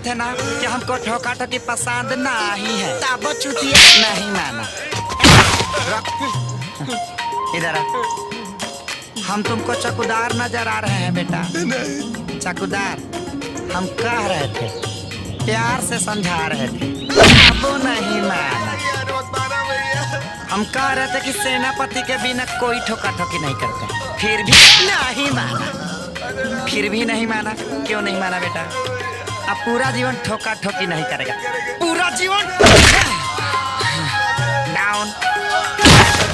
थे ना कि हमको ठोका ठोकी पसंद नहीं है, तब चुतिया नहीं माना। इधर हम तुमको चकुदार नजर आ रहे हैं बेटा। चकुदार हम कह रहे थे, प्यार से समझा रहे थे, अब नहीं माना। हम कह रहे थे कि सेनापति के बिना कोई ठोका ठोकी नहीं करते, फिर भी नहीं माना। फिर भी नहीं माना, क्यों नहीं माना बेटा? अब पूरा जीवन ठोका ठोकी नहीं करेगा, पूरा जीवन डाउन।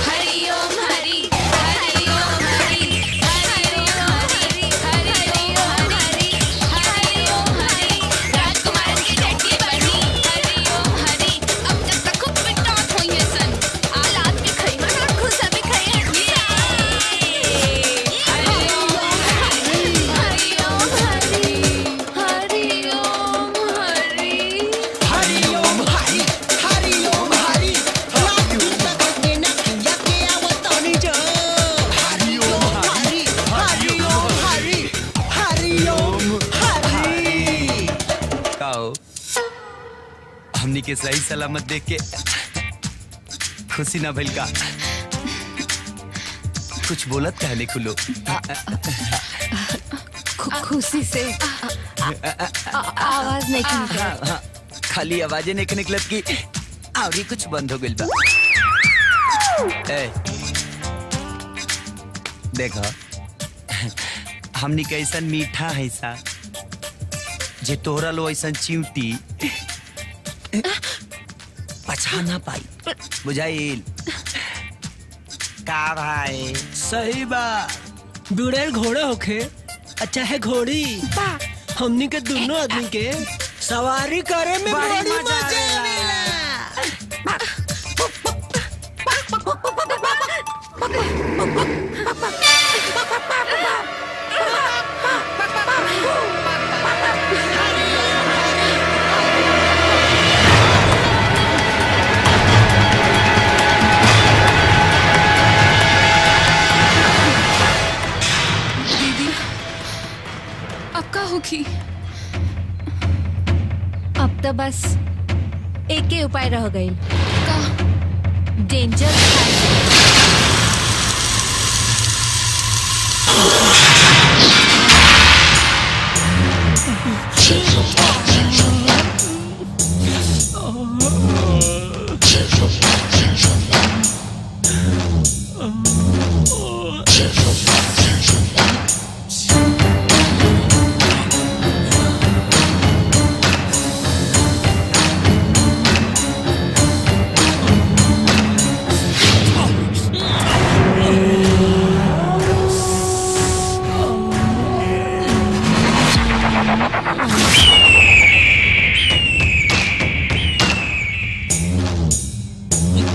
हरि ओम हरि, हरि ओम हरि, हरि ओम हरि, हरि ओम हरि, हरि ओम हरि, राजकुमार की टट्टी बनी, हरि ओम हरि। अब जब तक खूब पिटाट हुई है सन, आलात भी खई मन और खुशा भी खई है। हरि ओम हरि, हरि ओम हरि, हरि ओम हरि, हरि ओम हरि, हरि ओम हरि। लाठी तक के नखिया के आवतानी जो। हरि ओम हरि, हरि ओम हरि, हरि ओम हरि। कहो हमनी के सही सलामत देख के खुशी ना भइल का? कुछ बोलत कहने को लोग खुशी से आवाज नहीं निकलत। खाली आवाजें नहीं निकलत की और ही कुछ बंद हो गइल बा। ए, देखो हमनी कैसन मीठा है सा जे तोहरा लो ऐसन चिंटी पछा ना पाई, बुझाइल का भाई? सही बा। बुढ़ेल घोड़े होखे अच्छा है घोड़ी, हमनी के दोनों आदमी के सवारी करे में बड़ी मजा दीदी अब का होगी? अब तो बस एक ही उपाय रह गई। का? डेंजर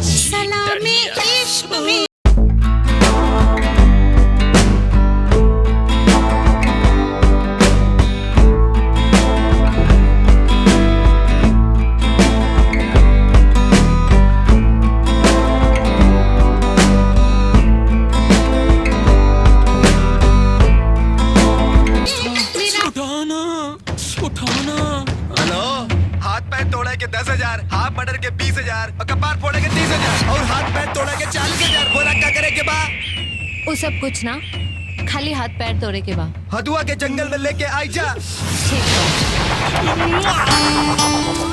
सलामी इश्क में। उठाना उठाना। हेलो, हाथ पैर तोड़े के 10,000, हाथ मर्डर के 20,000 और कपार फोड़े के 30,000 और हाथ पैर तोड़े के 40,000। बोला क्या करे के बा? वो सब कुछ ना, खाली हाथ पैर तोड़े के बा। हदुआ के जंगल में लेके आई जा।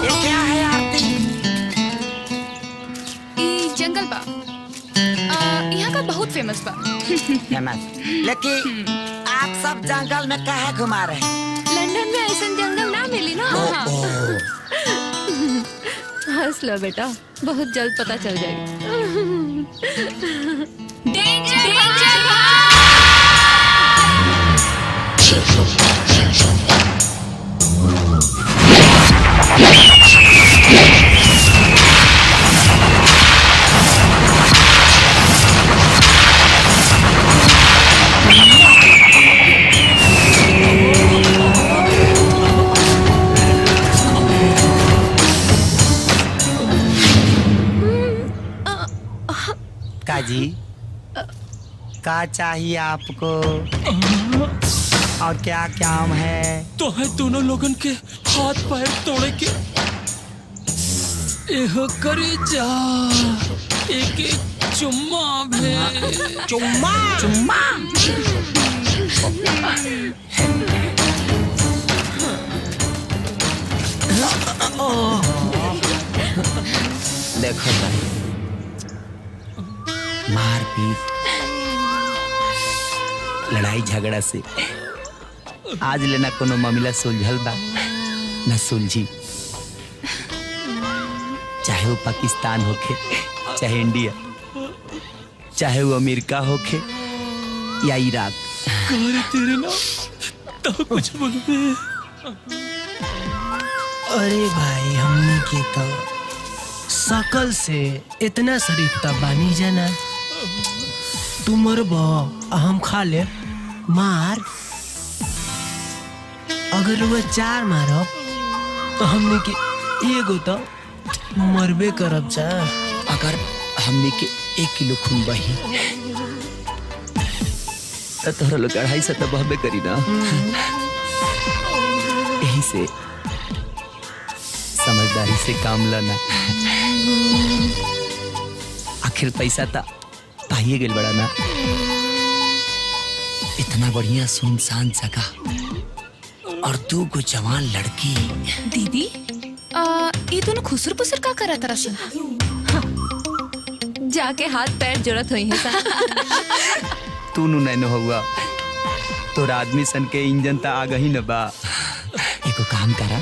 ये क्या है आरती? ई जंगल बा, यहाँ का बहुत फेमस बा। फेमस, लेकिन आप सब जंगल में काहे घुमा रहे हैं? लंदन में ऐसा जंगल ना मिली ना। हंस लो बेटा, बहुत जल्द पता चल जाएगी। काजी, का चाहिए आपको और क्या काम है? तो है दोनों लोगन के हाथ पैर तोड़े के एहो करे जा, एक एक चुम्मा भे। चुम्मा चुम्मा देखो भाई, मारपीट लड़ाई झगड़ा से आज लेना कोनो मामला सुलझल बा न सुलझी। चाहे वो पाकिस्तान होखे, चाहे इंडिया, चाहे वो अमेरिका होखे या इराक। तेरे ना तो कुछ बोलबे। अरे भाई हमने के तो सकल से इतना शरीफ तब बानी जाना। तू मरबो हम खा ले मार। अगर वो 4 मारो तो हमने के एगो तो मरबे करब जा। अगर हमने के 1 किलो खून बही तो तोहरा लोग 250 तो बहबे करी ना। यही से समझदारी से काम लेना। आखिर पैसा तो पाइए गेल बड़ा ना। इतना बढ़िया सुनसान जगह और 2 गो जवान लड़की। दीदी ये दोनों खुसर पुसर का करा तरह से जाके हाथ पैर जरूरत हुई है सा। तू नु नैनो हुआ तोरा आदमी सन के इंजन ता आ गई न बा। एको काम करा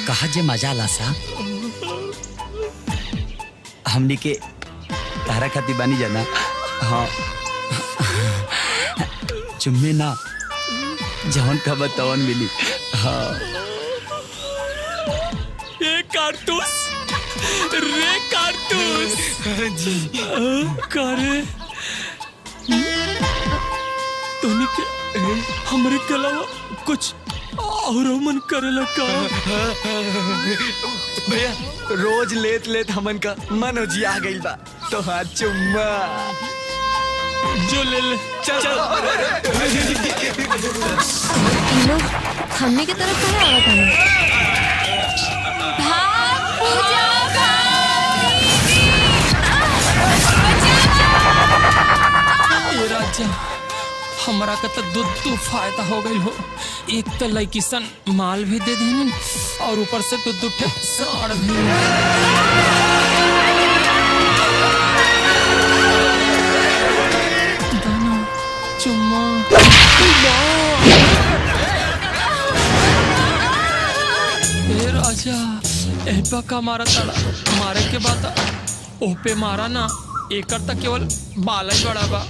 कहा जे मजा ला सा हमनी के तारा खाती बानी जाना। हाँ चुम्मे ना जवन का बतावन मिली। हाँ ये कारतूस रे कारतूस जी करे तोनी के हमरे के अलावा कुछ और मन करेला का। भैया रोज लेत लेत हमन का मन हो जी आ गइल बा तो हाथ चुम्मा जो ले ले चल लोग हमने की तरफ कहाँ आवा था? भाग पूजा ये राजा हमरा का तो दूध फायदा हो गई हो। एक तो लड़की सन माल भी दे देनी और ऊपर से दूध साड़ भी। दाना चुम्मा ए राजा एपा का मारा तड़ा मारे के बाद ओपे मारा ना एकर तक केवल बाल ही बड़ा बा।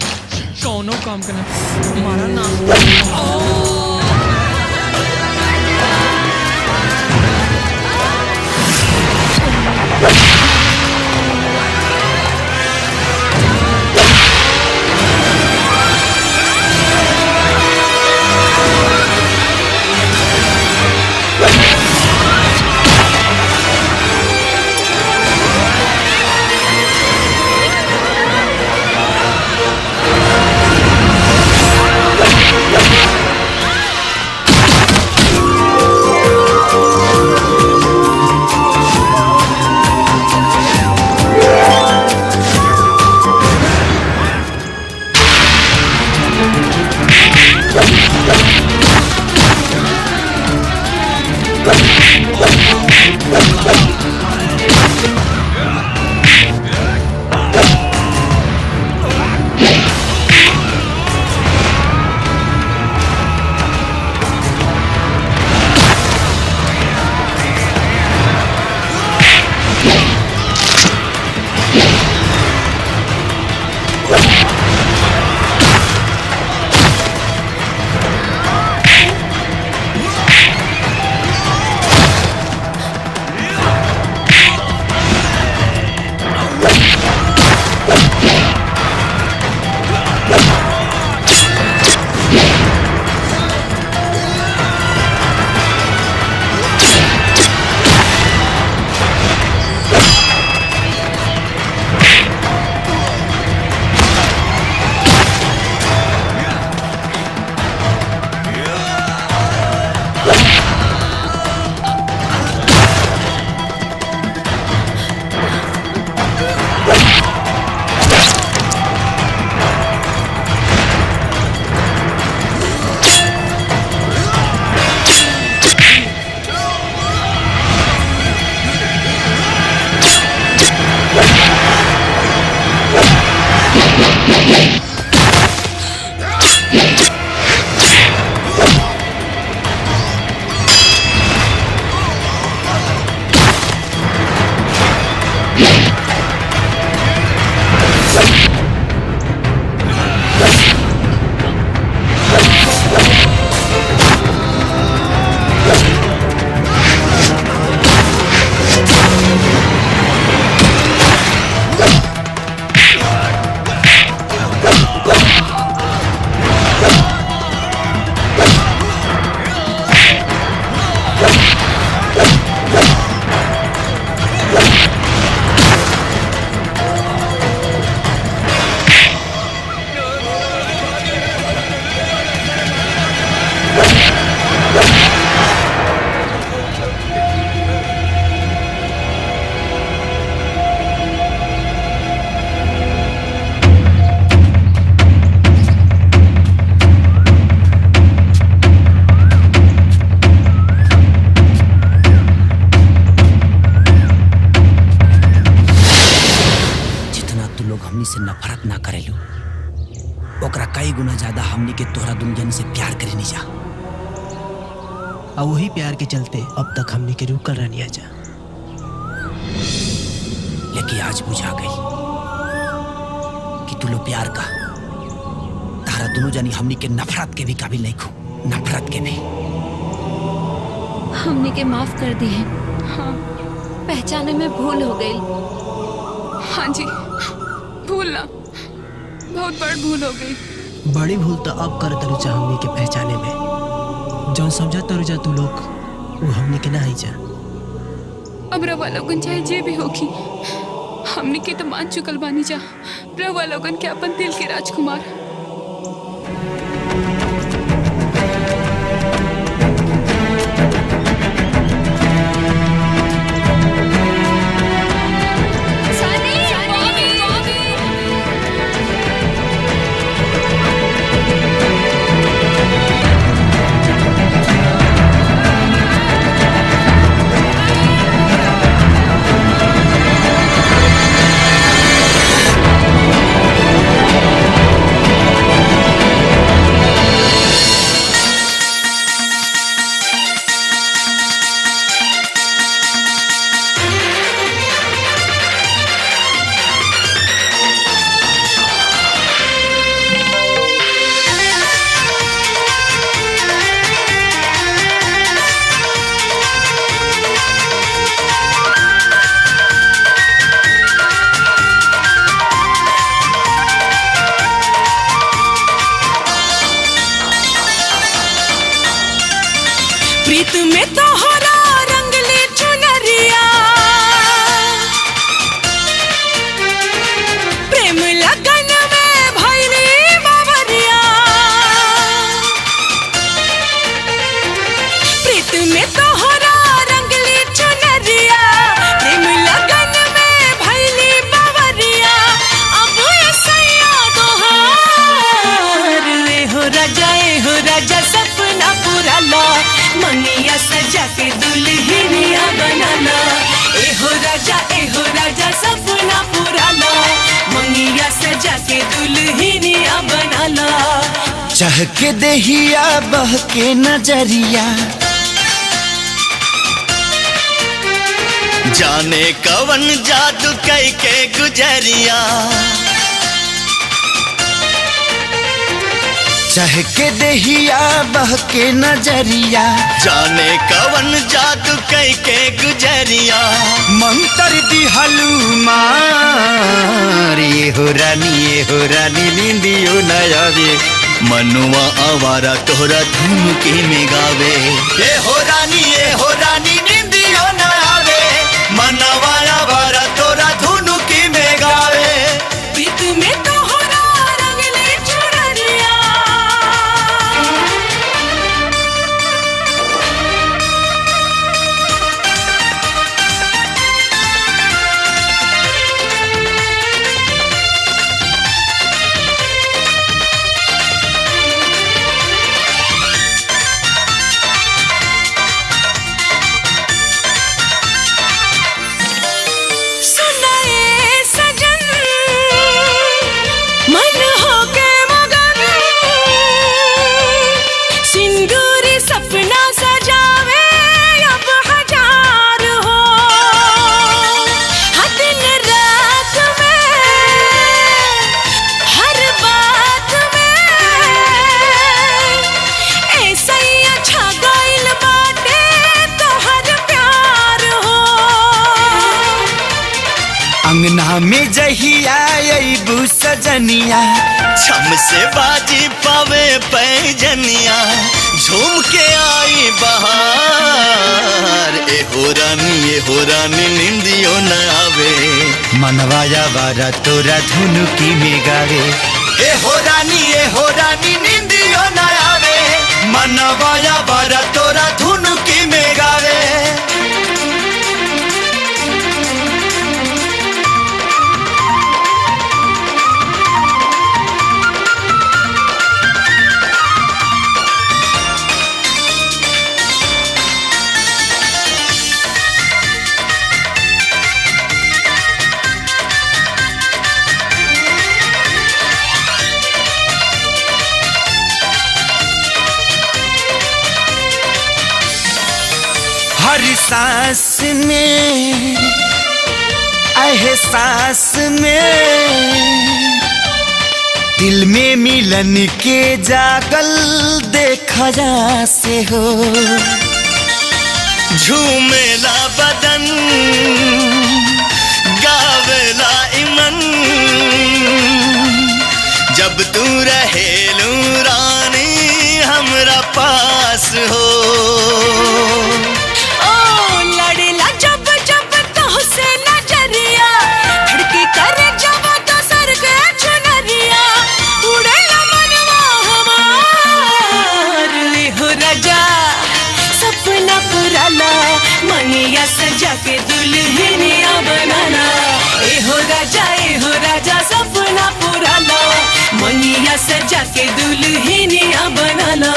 कौनो काम करना मारा ना। से नफरत ना करेलू ओकरा कई गुना ज्यादा हमनी के तोहरा दुनिया से प्यार करे नहीं जा। और वही प्यार के चलते अब तक हमनी के रुकल रहनी जा। लेकिन आज बुझा गई कि तू लो प्यार का तारा दोनों जानी हमनी के नफरत के भी काबिल नहीं खो, नफरत के भी। हमने के माफ कर दी है। हाँ, पहचाने में भूल हो गई। हाँ जी, भूल ना, बहुत बड़ भूल हो गई। बड़ी भूल तो अब कर तरुजा हमनी के पहचाने में। जौन समझा तरुजा तू लोग वो हमनी के ना ही जा। अब रवा लोगन चाहे जे भी होगी, हमनी के तो मान चुकल बानी जा। रवा लोगन के अपन दिल के राजकुमार। प्रीत में तोहरा रंगली चुनरिया, प्रेम लगन में भैरी बावरिया। प्रीत में तोहरा रंगली चुनरिया, प्रेम लगन में भैरी बावरिया। अब सैया दोहार हो राजा सपना पूरा ला, मनिया सजा के दुल्हनिया बनाना। ए हो राजा सपना पूरा ला, मनिया सजा के दुल्हनिया बनाना। चाह के देहिया बह के नजरिया, जाने कवन जादू कई के गुजरिया। चाह के देहिया बह के नजरिया, जाने कवन जादू कई के गुजरिया। मंतर दी हलूमार ये हो रानी नींदियो न आवे। मनुआ आवारा तोहरा धुन के में गावे। ये हो रानी नींदियो न आवे। मनवा आवारा तोरा धुन के में गावे। प्रीत में तोहरा रंगली चुनरिया, हमें जहिया अबू सजनिया छम से बाजी पावे पैजनिया झूम के आई बहार ए हो रानी निंदियो न आवे मनवाया वारा तोरा धुनुकी में गावे ए हो रानी निंदियो न आवे मनवाया वारा तोरा धुनुकी में गावे हर सांस में एहसास में दिल में मिलन के जागल देखा जा से हो झूमेला बदन गावेला इमन जब तू रहेलू रानी हमरा पास हो लड़ेला जब जब तोहसे नजरिया धड़के करे जब तो सर के चुनरिया उड़ेला मनवा हमार हो राजा सपना पुराना मनिया सजा के दुल्हनिया बनाना ए हो राजा सपना पुराना मनिया सजा के दुल्हनिया बनाना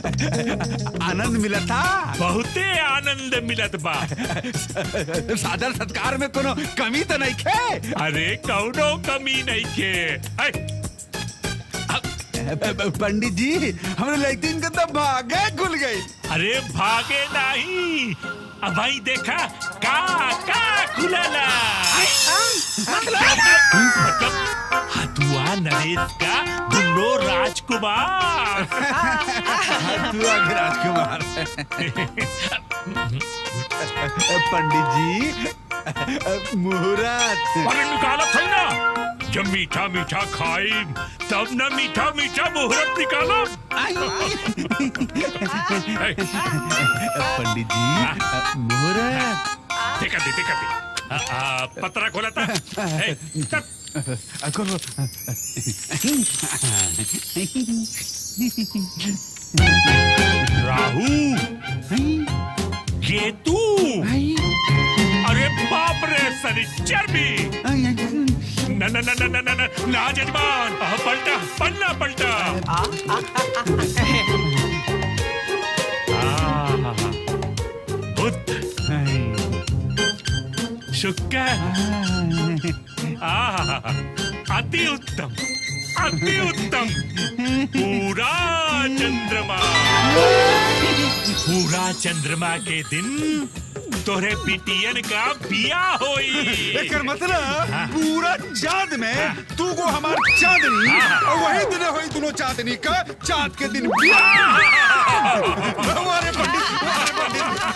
आनंद मिला था बहुते आनंद मिलत बा सादर सत्कार में कोनो कमी तो नहीं खे अरे कौनो कमी नहीं खे पंडित जी हमने लड़किन के तो भागे खुल गई अरे भागे नहीं अब भाई देखा का खुलला मतलब हथुआ नरेश का दुल्लो राजकुमार हथुआ के राजकुमार पंडित जी मुहूर्त अरे निकाला था ना जब मीठा मीठा खाई तब ना मीठा मीठा मुहूर्त निकालो पंडित जी मुहूर्त देखा पतरा खोला था राहु ये तू अरे बाप रे सनिचर भी ना जजमान पलटा बुद्ध शुक्र अति उत्तम पूरा चंद्रमा के दिन तोरे बिटियन का बिया होई एकर मतलब पूरा चांद में तू को हमार चांदनी और वही दिन होई दोनों चांदनी का चांद के दिन बिया हमारे पंडित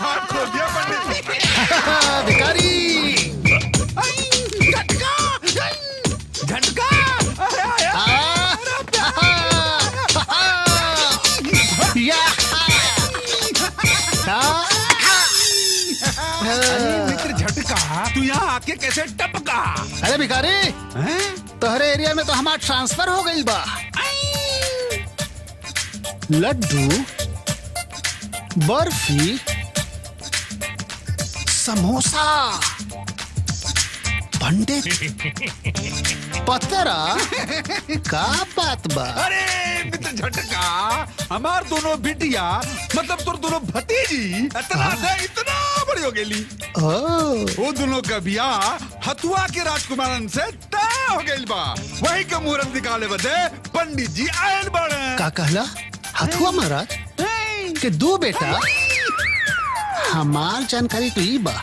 हाथ खोल दिया पंडित भिखारी झटका मित्र झटका तू यहाँ आके कैसे टपका अरे भिखारी तोहरे एरिया में तो हमार ट्रांसफर हो गई बा लड्डू बर्फी समोसा पंडित पतरा का बात बा अरे मित्र झटका हमार दोनों बिटिया मतलब तोर दोनों भतीजी इतना बड़ी हो गई वो दोनों का ब्याह हथुआ के राजकुमारन से तय हो गई बा वही का मुहूर्त निकाले बदे पंडित जी आयल बड़े का कहला हथुआ महाराज के दो बेटा हमार जानकारी तो ई बा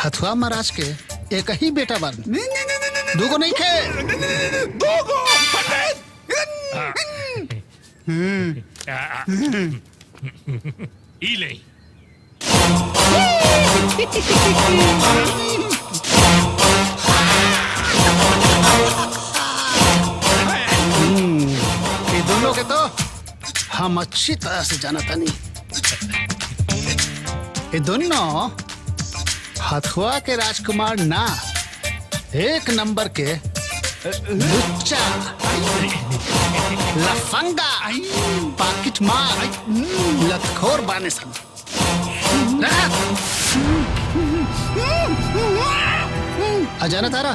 हथुआ महाराज के एक ही बेटा बन दूगो नहीं खे दूगो ई ले ये दोनों के तो हम अच्छी तरह से जानता नहीं। ये दोनों हथुआ के राजकुमार ना, एक नंबर के लुच्चा, लफंगा, पाकिट मार, लतखोर बाने सन। अजाना तारा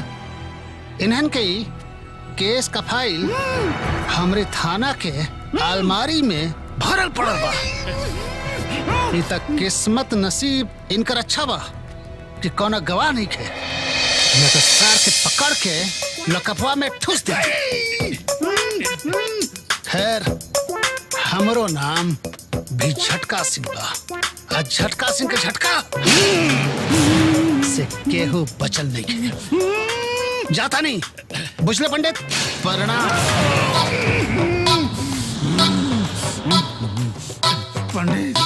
इन्हन के केस का फाइल हमरे थाना के अलमारी में भरल पड़ल बा। ई तक किस्मत नसीब इनकर अच्छा बा कि कोनो गवाह नहीं खे, न तो सार के पकड़ के लकपवा में ठूस दे। खैर हमरो नाम भी झटका सिंह बा। आज झटका सिंह के झटका से केहू बचल नहीं खे। जाता नहीं बुझले पंडित, प्रणाम। पंडित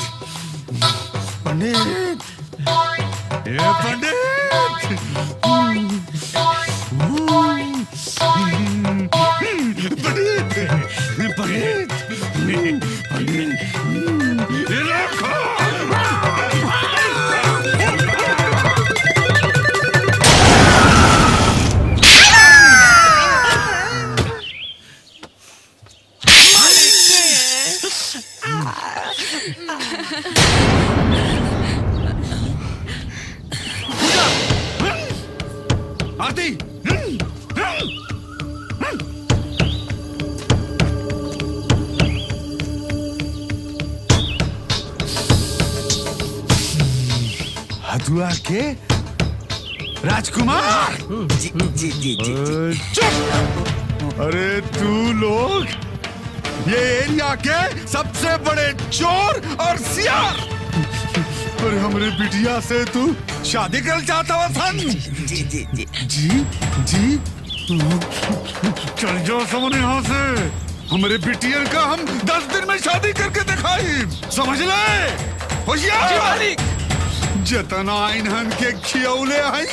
पंडित ये पंडित आरती हथुआ के राजकुमार। जी जी जी जी चुप। अरे तू लोग ये एरिया के सबसे बड़े चोर और सियार, और हमरे बिटिया से तू शादी कर चाहता हुआ सन। जी जी जी जी जी चल जाओ समझ यहाँ से। हमारे बिटिया का हम 10 दिन में शादी करके दिखाई, समझ ले होशियार। जतना इन्हन के खियौले हैं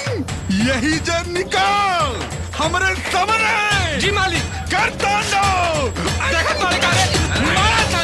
यही जन निकाल हमरे सामने। जी मालिक। कर तांडव। देखत मालिक अरे मारा था।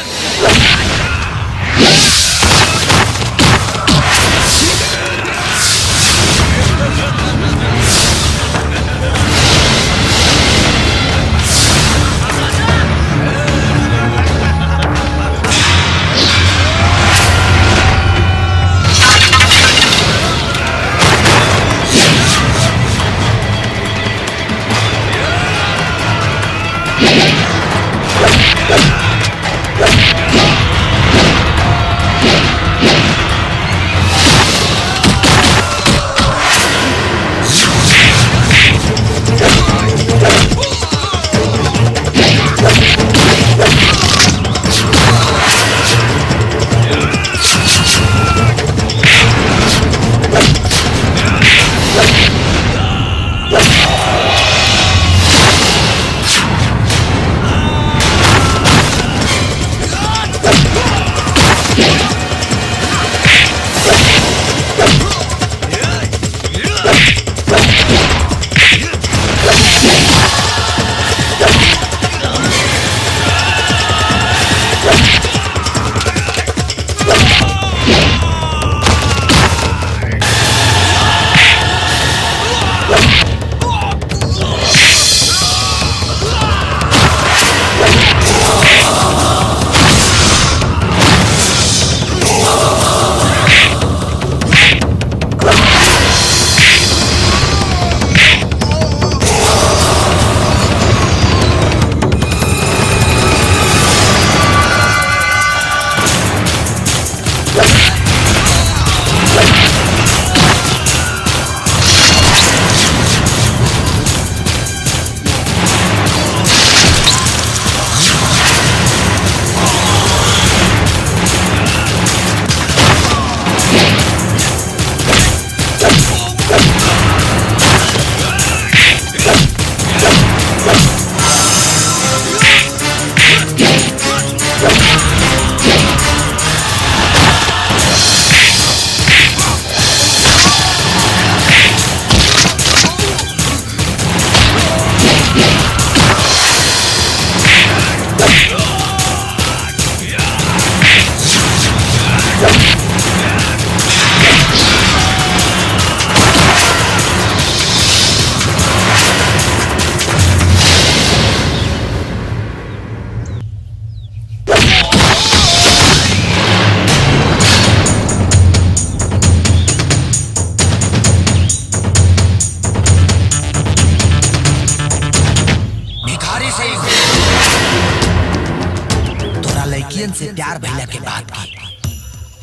से प्यार भइला के बाद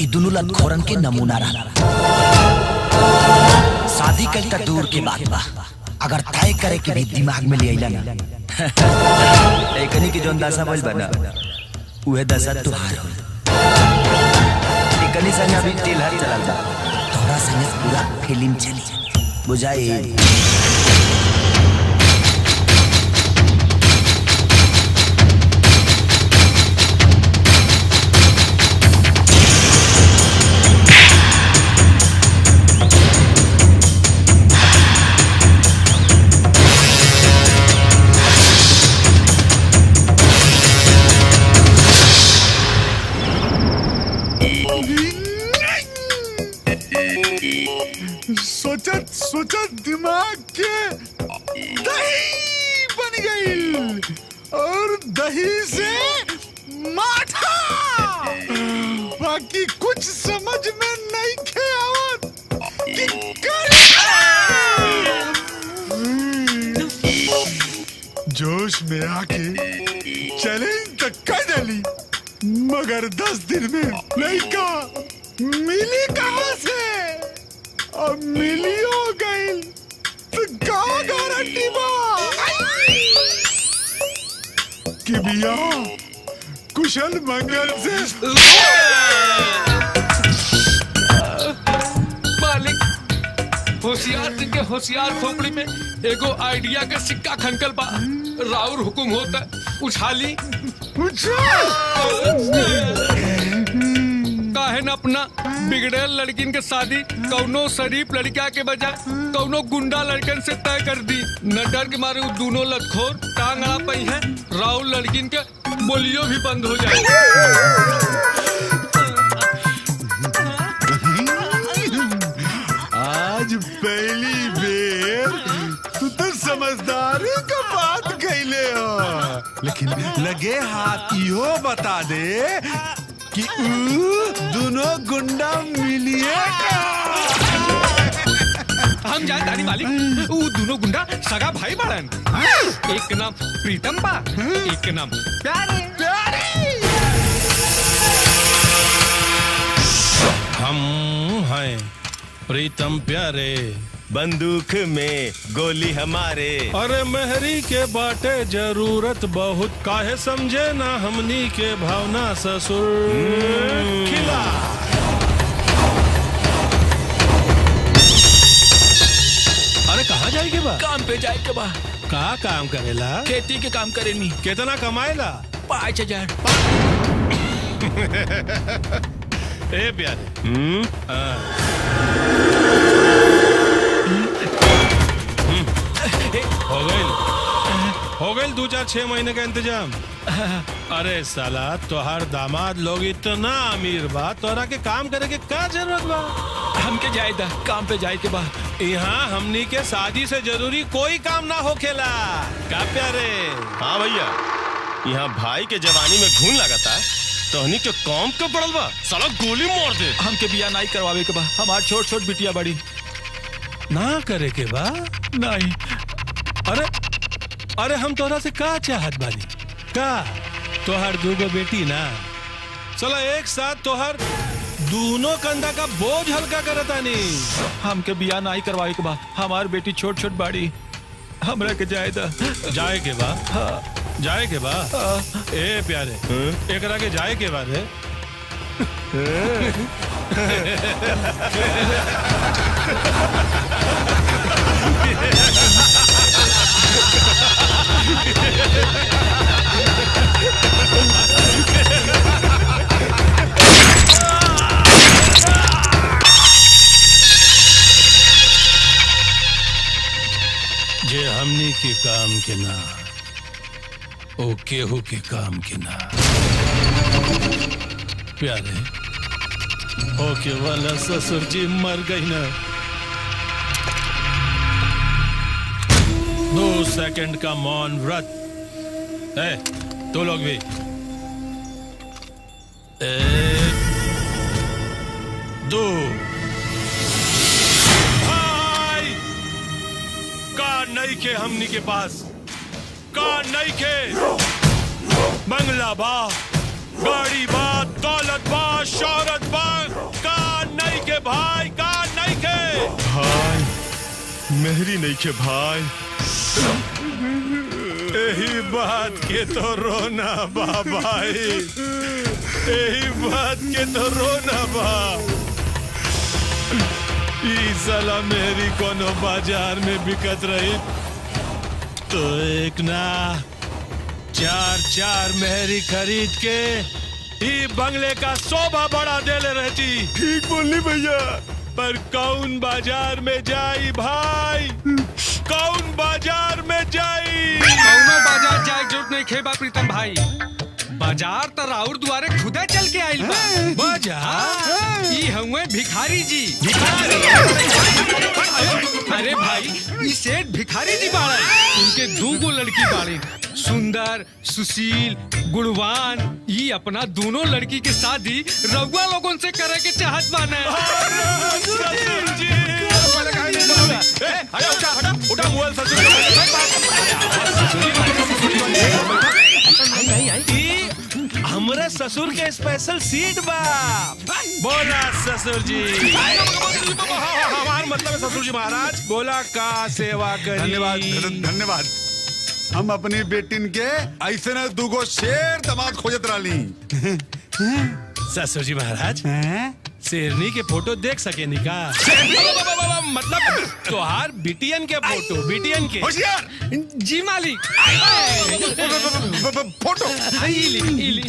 ई दुनु लतखोरन के नमूना रहा। शादी कल तक दूर के बात बा, अगर तय करे के भी दिमाग में ले आइला ना एकनी के जोन दशा भइल बना उहे दशा तुहार हो। एकनी संग अभी टेलर चलल बा, तोरा संग पूरा फिल्म चली बुझाई। सोचत दिमाग के दही बन गई और दही से माठा। बाकी कुछ समझ में नहीं खे आवत कि जोश में आके चैलेंज तक कर डाली, मगर 10 दिन में लड़का मिली कहां से? अब मिलियो गई तो का गारंटी बा कि बिया कुशल मंगल से? मालिक, होशियार सिंह के होशियार खोपड़ी में एगो आइडिया का सिक्का खनकल बा। राउर हुकुम होता उछाली काहे न अपना बिगड़ेल लड़किन के शादी कौनो शरीफ लड़का के बजाय कौनो गुंडा लड़कन से तय कर दी। न डर के मारे दोनों लतखोर टांग अड़ा पई है, राउर लड़किन के बोलियो भी बंद हो जाए। आज पहली बेर तू तो समझदारी का बात कहले हो, लेकिन लगे हाथ इहो बता दे कि दोनों गुंडा मिलिए। हम जान दानी मालिक, वो दोनों गुंडा सगा भाई बड़न। एक नाम प्रीतम बा, एक नाम प्यारे। हम हैं प्रीतम प्यारे, बंदूक में गोली हमारे। अरे मेहरी के बाटे जरूरत बहुत, काहे समझे ना हमनी के भावना ससुर खिला। अरे कहाँ जाए के बा? काम पे जाए के बा। का काम करेला? खेती के काम करेनी। कितना कमाएला? 5000। ए प्यारे, हो गई 2-4-6 महीने का इंतजाम। अरे साला तोहार दामाद लोग इतना अमीर बा, तोरा के काम करे के का जरूरत बा? हमके जायदा काम पे जाए के बा। यहाँ हमनी के शादी से जरूरी कोई काम ना होखेला का प्यारे? हाँ भैया, यहाँ भाई के जवानी में घून लगाता तोहनी के काम के पड़ल बा, साला गोली मार दे। हमके बिया नहीं करवावे के बा, हमार छोट छोट बिटिया बड़ी। ना करे के बा? नहीं। अरे हम तोरा से का चाहत बानी? का तोहर 2 बेटी ना, चला एक साथ तोहर दोनों कंधा का बोझ हल्का करतानी। हमके बिया नहीं करवावे के बा, हमार बेटी छोट छोट बाड़ी, हमरा के जायदा। जाए के बा? जाए के बा? ए प्यारे, एकरा के जाए के बाद है? जे हमनी के काम के ना, ओ केहू के काम के ना। प्यारे, ओके वाला ससुर जी मर गई ना। 2 सेकंड का मौन व्रत। तो लोग भी 1 2 भाई का नहीं के हमनी के पास का नहीं के बंगला बा, गाड़ी बा, दौलत बा, शोहरत बा, का नहीं के भाई, का नहीं के भाई मेहरी नहीं के भाई। यही बात के तो रोना बा भाई, यही बात के तो रोना बा। ई साला मेरी कोनो बाजार में बिकत रही तो एक ना चार चार मेहरी खरीद के ई बंगले का शोभा बढ़ा देले रहती। ठीक बोली भैया, पर कौन बाजार में जाई भाई, कौन बाजार में जाई? कौनो बाजार जाए जरूरत नहीं खेबा प्रीतम भाई, बाजार तो राउर दुआरे खुदे चल के आइल बा। बाजार ई हुए भिखारी जी। अरे भाई ई सेठ भिखारी जी बाड़े, उनके 2 लड़की बाड़ी, सुंदर सुशील गुणवान। ई अपना दोनों लड़की के शादी रउआ लोगन से करे के चाहत बाने। उठा मोबाइल हमरे ससुर के स्पेशल सीट बा। बोला ससुर जी। हमार मतलब है ससुर जी महाराज, बोला का सेवा करी। धन्यवाद धन्यवाद। हम अपनी बेटिन के ऐसे न 2 शेर दामाद खोजत रही। ससुर जी महाराज शेरनी के फोटो देख सके नी का? मतलब तोहार बिटियन के फोटो, बिटियन के। होशियार जी मालिक। फोटो इली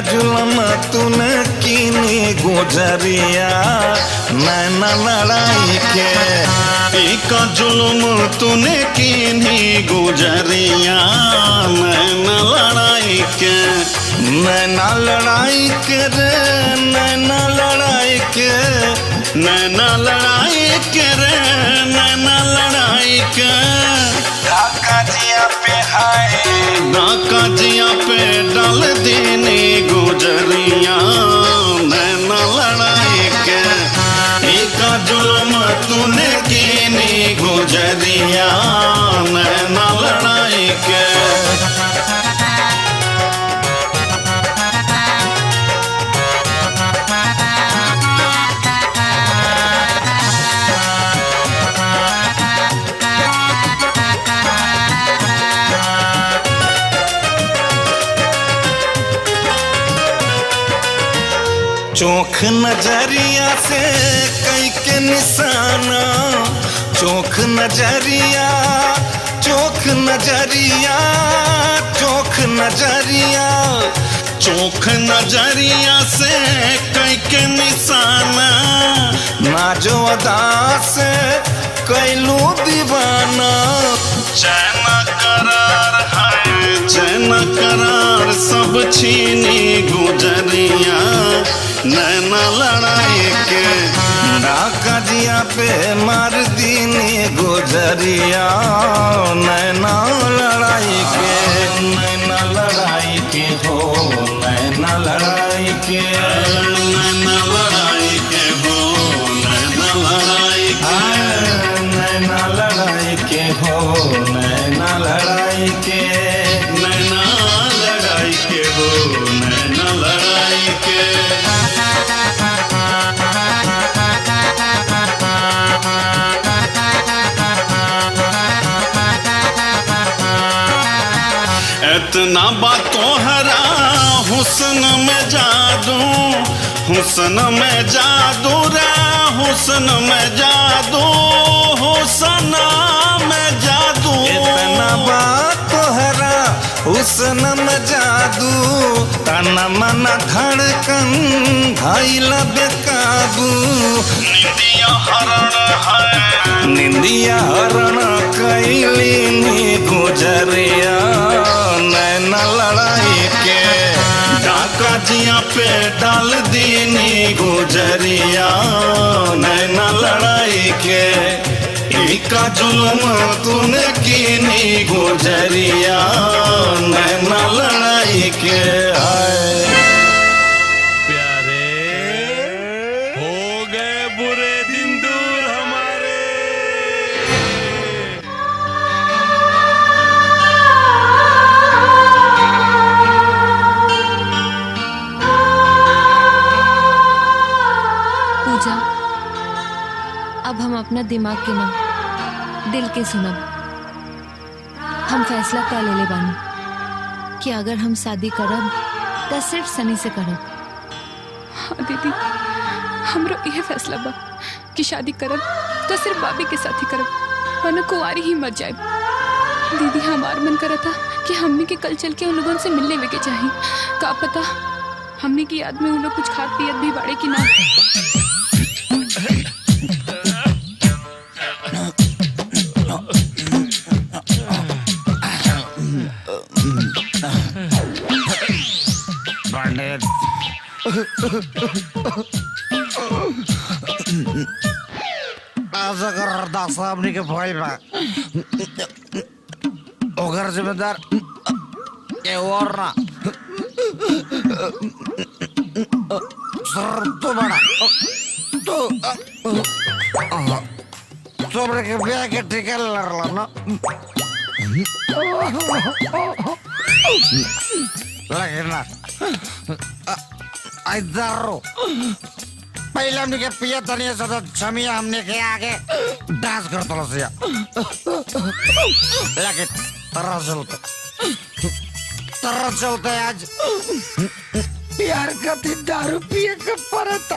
जुलम तूने कीनी गुजरिया नैना लड़ाई के। इका जुलम तूने कीनी गुजरिया नैना लड़ाई के। नैना लड़ाई के रे नैना लड़ाई के, नैना लड़ाई के रे नैना लड़ाई के। डाका जिया पे हाय डाका जिया पे डाल देने गुजरिया नैना लड़ाई के। एक जुल्म तूने कीनी गुजरिया नैना लड़ाई के। चोख नजरिया से कई के निशाना, चोख नजरिया चोख नजरिया चोख नजरिया चोख नजरिया से कई के निशाना। नाजो अदा से कैलू दीवाना। चैन करार है चैन करार सब छीनी गुजरिया नैना लड़ाई के। डाका जिया पे मार दीनी गुजरिया नैना लड़ाई के। नैना लड़ाई के हो नैना लड़ाई के। नैना लड़ाई के हो नैना लड़ाई के। नैना लड़ाई के हो नैना लड़ाई के। नैना लड़ाई के हो नैना लड़ाई के। इतना बातों हरा हुस्न में जादू, हुस्न में जादू रे हुस्न में जादू, हुस्न में जादू। इतना बातों हरा हुस्न में जादू। तन मन धड़कन धैल बेकाबू। निंदिया हरण है निंदिया हरण कैली नी गुजरिया नैना लड़ाई के डाका जिया पे डाल दीनी गुजरिया नैना लड़ाई के इका जुल्म तूने कीनी गुजरिया नैना लड़ाई के आए अब हम अपना दिमाग के ना दिल के सुनब। हम फैसला कर ले बानी कि अगर हम शादी करब तो सिर्फ सनी से करब। हाँ दीदी, हमरो यह फैसला बा कि शादी करब तो सिर्फ बाबी के साथ ही करब, वरना कुंवारी ही मर जाए। दीदी हमार मन करा था कि हमने के कल चल के उन लोगों से मिलने वे के चाहिए। का पता हमने की याद में उन लोग कुछ खाद पियत भी बाड़े की ना। ऐसा कर रहा साहब ने के भाई बा ओकर जिम्मेदार के और ना सर तो बड़ा तो के ब्याह के टिकट लड़ला ना लेकिन ना इधर पहले हमने के पिया तनिया सदा छमिया हमने के आगे डांस करता लसिया लेकिन तरह चलते आज प्यार का दिन दारू पिए के परता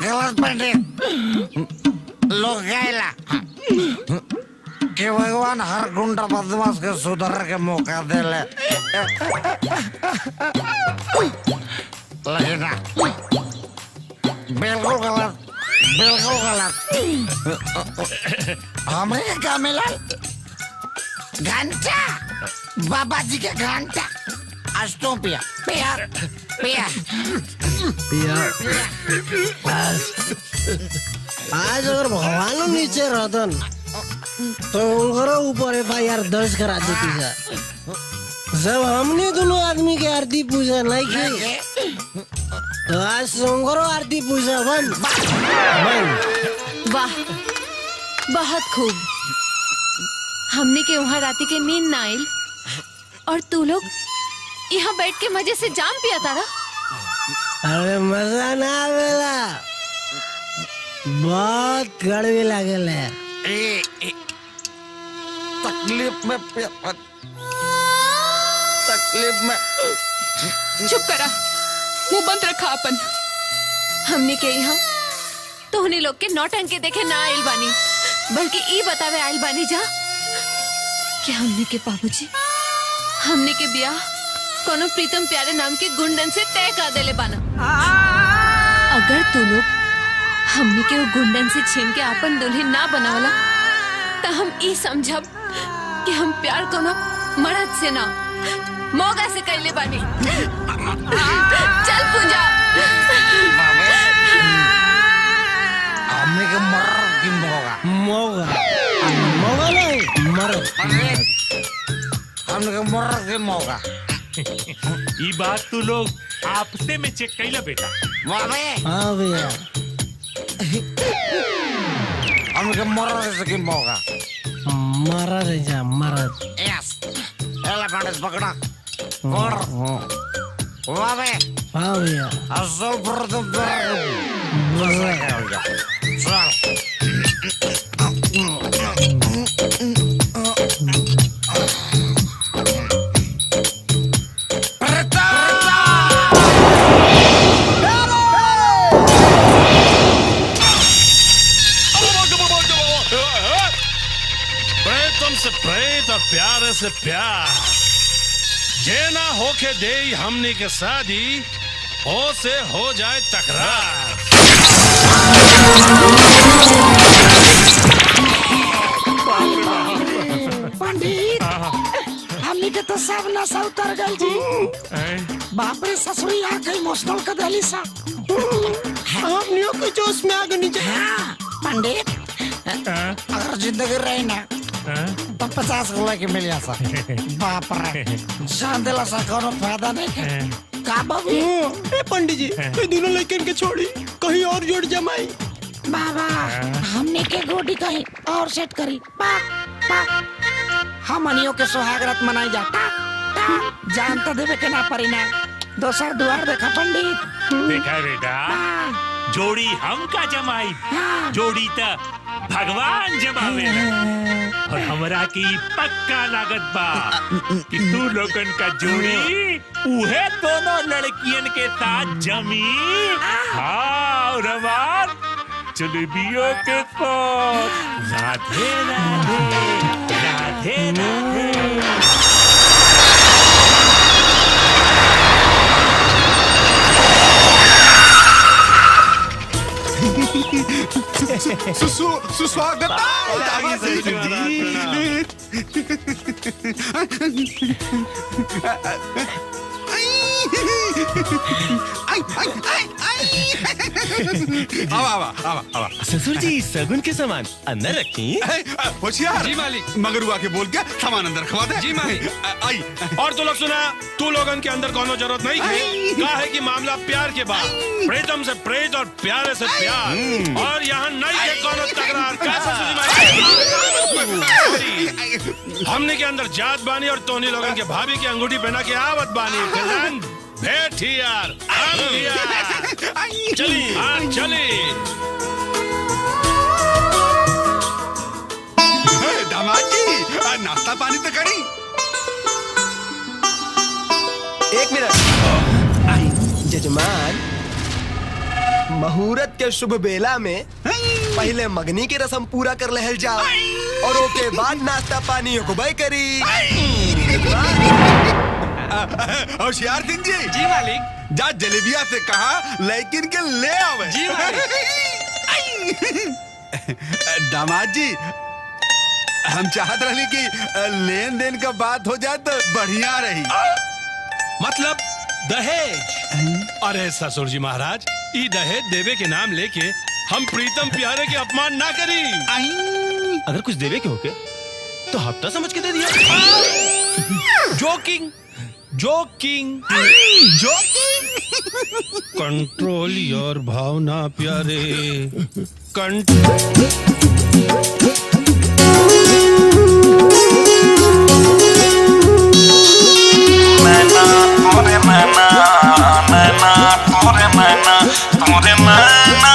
गलत पंडित लोग गैला कि भगवान हर गुंडा बदमाश के सुधर के मौका दे ले लेकिन बिल्कुल गलत, बिल्कुल गलत। हमें क्या मिला? घंटा, बाबा जी के घंटा। आज तो पिया पिया पिया पिया आज अगर भगवान नीचे रहतन तो उनका ऊपर FIR दर्ज करा देती सर। जब हमने दोनों आदमी के आरती पूजा नहीं की तो आज सोमवार आरती पूजा बन। वाह, बहुत खूब। हमने के वहाँ राती के नींद ना आइल और तू लोग यहाँ बैठ के मजे से जाम पिया तारा। अरे मजा ना आवेला, बहुत कड़वी लागेला। तकलीफ में तकलीफ में चुप करा, मुंह बंद रखा अपन। हमने के यहाँ तो उन्हीं लोग के नौटंकी देखे ना आइल बानी, बल्कि ई बतावे आइल बानी जा कि हमने के बाबूजी हमने के ब्याह कोनो प्रीतम प्यारे नाम के गुंडन से तय कर देले बाना। अगर तू लोग हमने के वो गुंडन से छीन के अपन दुल्हन ना बनावला तो हम ई समझब कि हम प्यार कोनो मर्द से ना मोगा से कैले बानी। चल पूजा। हमने के मर्द की मोगा मोगा नहीं मर्द, हमने के मर्द की मोगा। ये बात तू लोग आपसे में चेक कैला बेटा। हाँ भैया, हमने के मर्द की मोगा। मर्द है जा मर्द। यस, एलिफेंट पकड़ा और वावे। हाँ भैया, असल प्रथम प्रेत और प्यार से प्यार जे ना होके दे हमनी के शादी हो से हो जाए तकरार। पंडित हमनी के तो सब नशा उतर गई जी। बाप रे ससुरी आ गई इमोशनल कर देली सा। हमनियों के जोश में आ गई। पंडित अगर जिंदगी रही ना तो 50 गोला के मिल जा सा। बाप रे जान दिला सा कोनो फायदा नहीं है। का बाबू ए पंडित जी ये दोनों लड़कन के छोड़ी कहीं और जोड़ जमाई। बाबा हमने के गोडी कहीं और सेट करी। पाक पाक हमनियों के सुहागरात मनाई जाता। जान तो देवे के ना परी ना। दोसर दुआर देखा पंडित। देखा बेटा जोड़ी हम का जमाई जोड़ी त भगवान जमावे और हमरा की पक्का लागत बा कि तू लोगन का जोड़ी उहे दोनों लड़कियन के साथ जमी। हाँ और हमार जलेबियों के साथ। राधे राधे राधे राधे। सुस्वागत ससुर जी सगुन के सामान अंदर रखी। होशियार जी मालिक। मगरुआ के बोल के सामान अंदर खवा दे। जी मालिक। आई और तू लोग सुना तू लोगन के अंदर कोनो जरूरत नहीं है। क्या है कि मामला प्यार के बाद प्रीतम से प्रीत और प्यारे से प्यार और यहाँ नहीं है कोनो तकरार। हमने के अंदर जात बानी और तोनी लोगन के भाभी की अंगूठी पहना के आवत बानी। फिलहाल भेंट ही यार चली चली। दामाद जी नाश्ता पानी तो करी। एक मिनट जजमान मुहूर्त के शुभ बेला में पहले मगनी की रस्म पूरा कर लहल जाओ और ओके बाद नाश्ता पानी हुकुबाई करी। होशियार सिंह जी। जी मालिक। जा जलेबिया से कहा लेकिन के ले आवे। जी मालिक। दामाद जी हम चाहत रही कि लेन देन का बात हो जाए तो बढ़िया रही। मतलब दहेज। अरे ससुर जी महाराज ई दहेज देवे के नाम लेके हम प्रीतम प्यारे के अपमान ना करी। अगर कुछ देवे के होके तो हफ्ता समझ के दे दिया। जोकिंग जोकिंग कंट्रोल योर भावना प्यारे। मैना तोरे मैना मैना तोरे मैना तोरे मैना।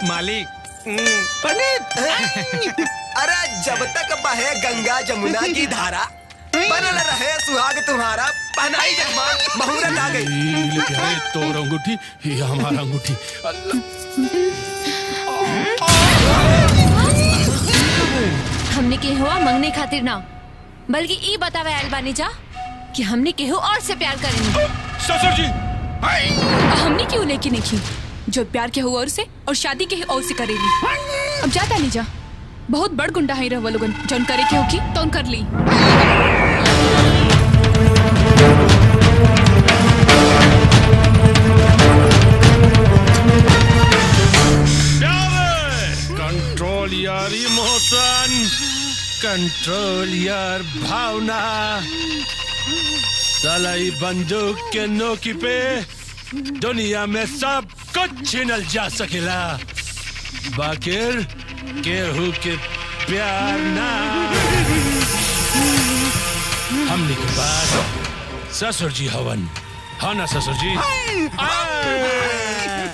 मालिक पंडित अरे जब तक बहे गंगा जमुना की धारा बनल रहे सुहाग तुम्हारा। पहनाई जजमान मुहूर्त आ गई। तोर अंगूठी ये हमारा अंगूठी। हमने के हुआ मंगने खातिर ना बल्कि ई बतावे अलबानी जा कि हमने केहू और से प्यार करेंगे। ससुर जी हमने क्यों लेके नहीं की जो प्यार के हुआ और से और शादी के और से करेली। अब जाता नहीं जा बहुत बड़ गुंडा है रह लोगन जौन करे के होगी तो कर ली। कंट्रोल यार इमोशन कंट्रोल यार भावना। सलाई बंदूक के नोकी पे दुनिया में सब कुछ छीनल जा सकेला बाकिर केहू के प्यार ना। हमने के बाद ससुर जी हवन। हाँ ना ससुर जी।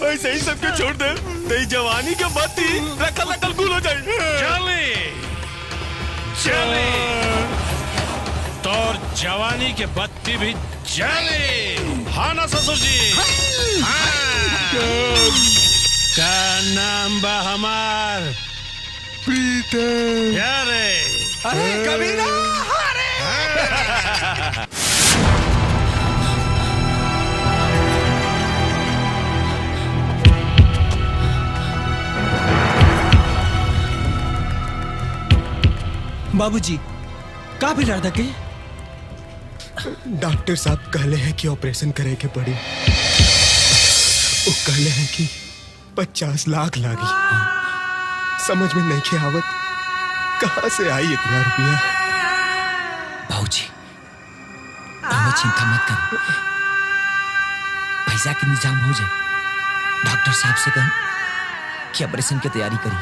ऐसे ही सबके छोड़ दे तेरी जवानी के बत्ती रखल रखल गुल हो जाए। चले चले तोर जवानी के बत्ती भी जले। हाँ ना ससुर जी। का नाम बा हमार प्रीतम। यार अरे कबीरा बाबूजी का भी डर के डॉक्टर साहब कहले हैं कि ऑपरेशन करे के पड़ी। वो कहले हैं कि 50 लाख लागी। समझ में नहीं के आवत कहाँ से आई इतना रुपया। बाबूजी कोनो चिंता मत कर, पैसा के इंतजाम हो जाए। डॉक्टर साहब से कहें कि ऑपरेशन की तैयारी करी।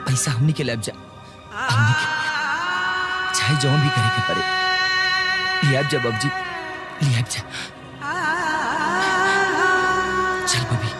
पैसा हमनी के लग जा, हमनी के चाहे जो भी करे के पड़े लिया जा बाबूजी, लिया जा। चल बबी।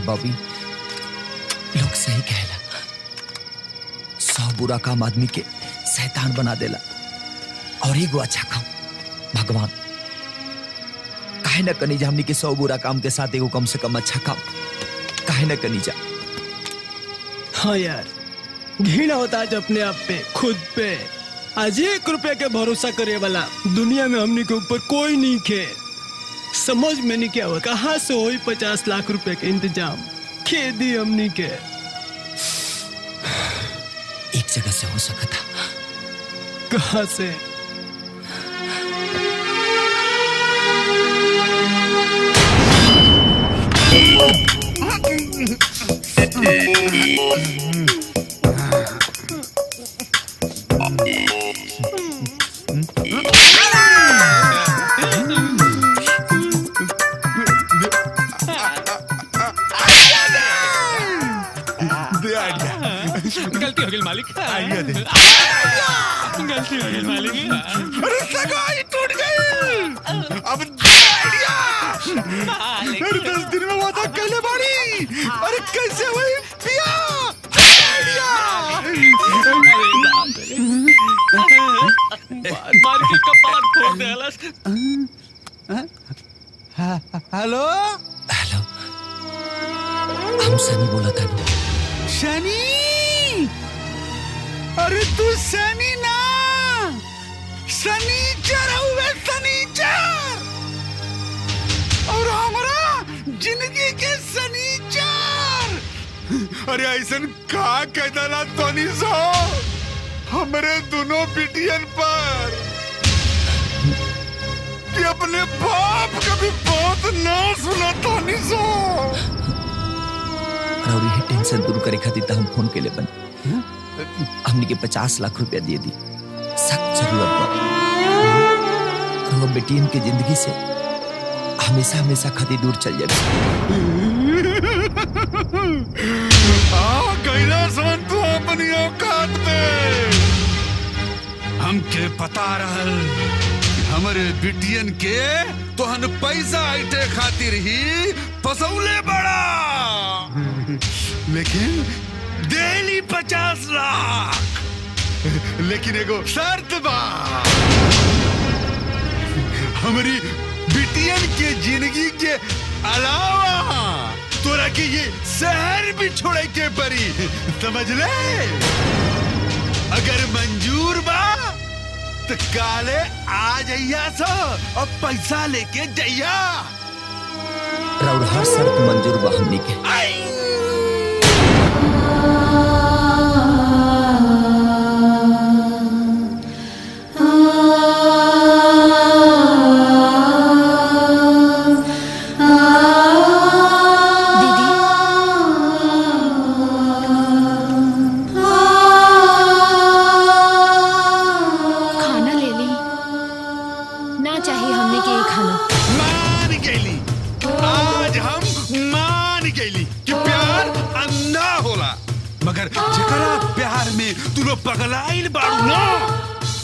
बॉबी लोग सही कहला, 100 बुरा काम आदमी के शैतान बना देला और एगो अच्छा काम भगवान। काहे न कनी जा हमनी के 100 बुरा काम के साथ एगो कम से कम अच्छा काम काहे न कनी जा। हाँ यार, घृणा होता आज अपने आप पे, खुद पे। आज 1 रुपए के भरोसा करे वाला दुनिया में हमनी के ऊपर कोई नहीं खे। समझ में नहीं क्या हुआ, कहाँ से होई 50 लाख रुपए के इंतजाम, खेती हमनी के। एक जगह से हो सका था, कहाँ से? गलती हो गई मालिक। आइए दे। गलती हो गई मालिक। अरे सगाई टूट गई। अब आइडिया। अरे 10 दिन में वादा कहले बाड़ी। अरे कैसे हुई पिया? मार के कपार फोड़ देला। हेलो हेलो, हम सनी बोला था। शनि? अरे तू शनि ना, शनिचर हुए, शनिचर। अरे ऐसन का कहता तोनी सो हमरे दोनों बिटियन पर कि अपने बाप का भी बात ना सुना तोनी सो। और ये टेंशन दूर करे खातिर त हम फोन के ले बन हमनी के 50 लाख रुपया दिए दी सख्त जरूरत बा। और वो बेटियन के जिंदगी से हमेशा हमेशा खातिर दूर चल जाए। कैलासन तू अपनी औकात पे हमके पता रहल कि हमरे बिटियन के तोहन पैसा ऐटे खातिर ही फसौले बड़ा, लेकिन डेली 50 लाख। लेकिन एगो शर्त बा, हमारी बिटियन के जिंदगी के अलावा तोरा के ये शहर भी छोड़े के परी, समझ ले। अगर मंजूर बा तो काले आ जाइया सो और पैसा लेके जाइया। और हर शर्त मंजूर बा हमनी के। पगलाइल बाड़ू ना,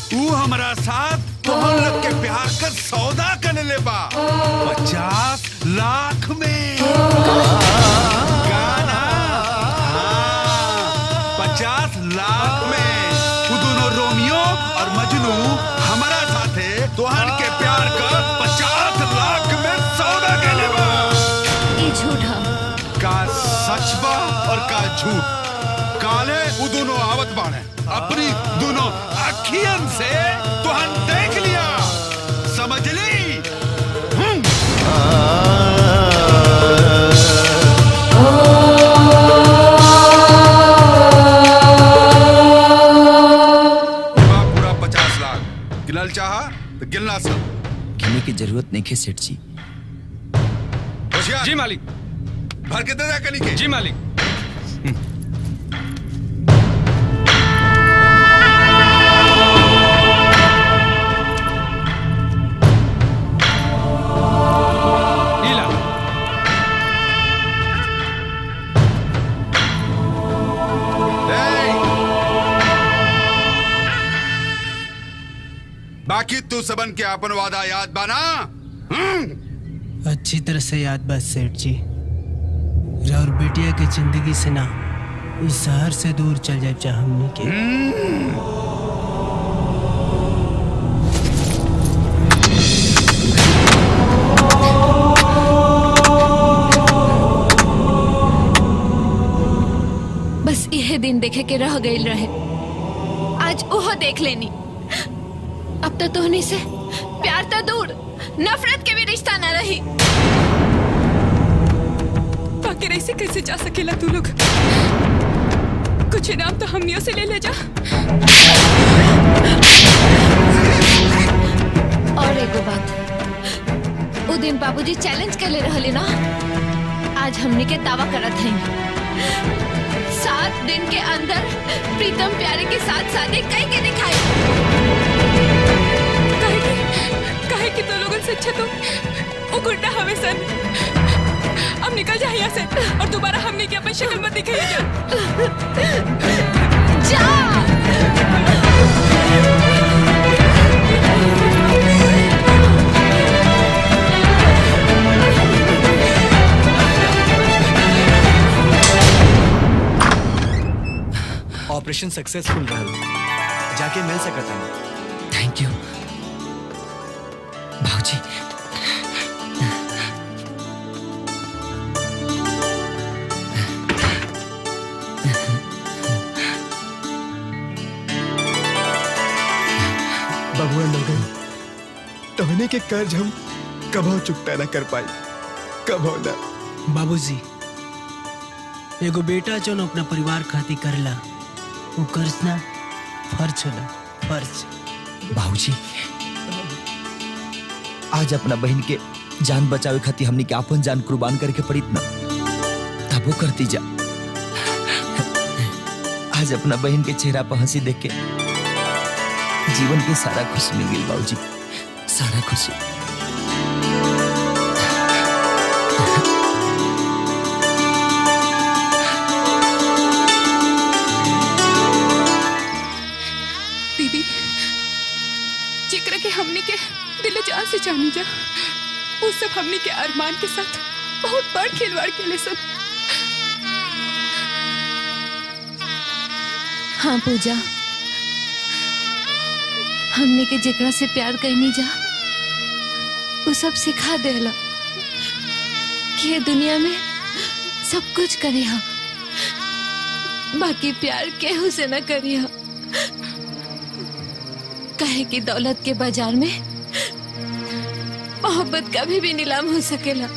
तू हमारा साथ तोहन लोग के प्यार का सौदा कर ले बा 50 लाख में। गाना 50 लाख में तू दोनों रोमियो और मजनू हमारा साथे तोहन के प्यार का 50 लाख में सौदा कर ले बा। ये झूठ है का सच बा और का झूठ? काले वो दोनों आवत बाड़े, अपनी दोनों अखियन से तो हम देख लिया, समझ ली। पूरा 50 लाख गिनल चाहा तो गिनना सब। गिनने की जरूरत नहीं है सेठ जी। जी मालिक। भर के दे कनी के। जी मालिक। बाकी तू सबन के अपन वादा याद बाना? अच्छी तरह से याद बा सेठ जी। और बेटिया की जिंदगी से ना इस शहर से दूर चल जाए चाहे हमनी के। बस यह दिन देखे के रह गई रहे, आज ओह देख लेनी। अब तो तोहनी से प्यार तो दूर, नफरत के भी रिश्ता न रही। बाकी ऐसे कैसे जा सकेला तू लोग? कुछ इनाम तो हमनियों से ले जा। और एगो बात, वो दिन बाबूजी चैलेंज कर ले रहले ना, आज हमने के दावा करत हैं 7 दिन के अंदर प्रीतम प्यारे के साथ शादी कई के दिखाई। काहे कि तो लोगों से अच्छा तो वो गुंडा हमें सन। अब निकल जा यहाँ से और दोबारा हमने की अपन शक्ल मत दिखाइएगा। जा। ऑपरेशन सक्सेसफुल रहल, जाके मिल सकत है। थैंक यू भाजी। बबुआ लोगन, तोहने के कर्ज हम कभो चुकता न कर पाई, कभो न। बाबूजी, एगो बेटा जो अपना परिवार खातिर करेला वो कर्ज ना फर्ज होला, फर्ज। बाबूजी आज अपना बहन के जान बचावे खातिर हमनी के अपन जान कुर्बान करके पड़ित ना, तब वो करती जा। आज अपना बहन के चेहरा पर हंसी देख के जीवन के सारा खुशी मिल गई बाबूजी, सारा खुशी। दीदी जिक्र के हमनी के दिल जान से जानी जा, वो सब हमनी के अरमान के साथ बहुत बड़ खिलवाड़ के लिए सब। हाँ पूजा, हमने के जेकरा से प्यार करनी जा वो सब सिखा देला कि ये दुनिया में सब कुछ करी हम, बाकी प्यार केहू से न करी हम। कहे कि दौलत के बाजार में मोहब्बत कभी भी नीलाम हो सकेला।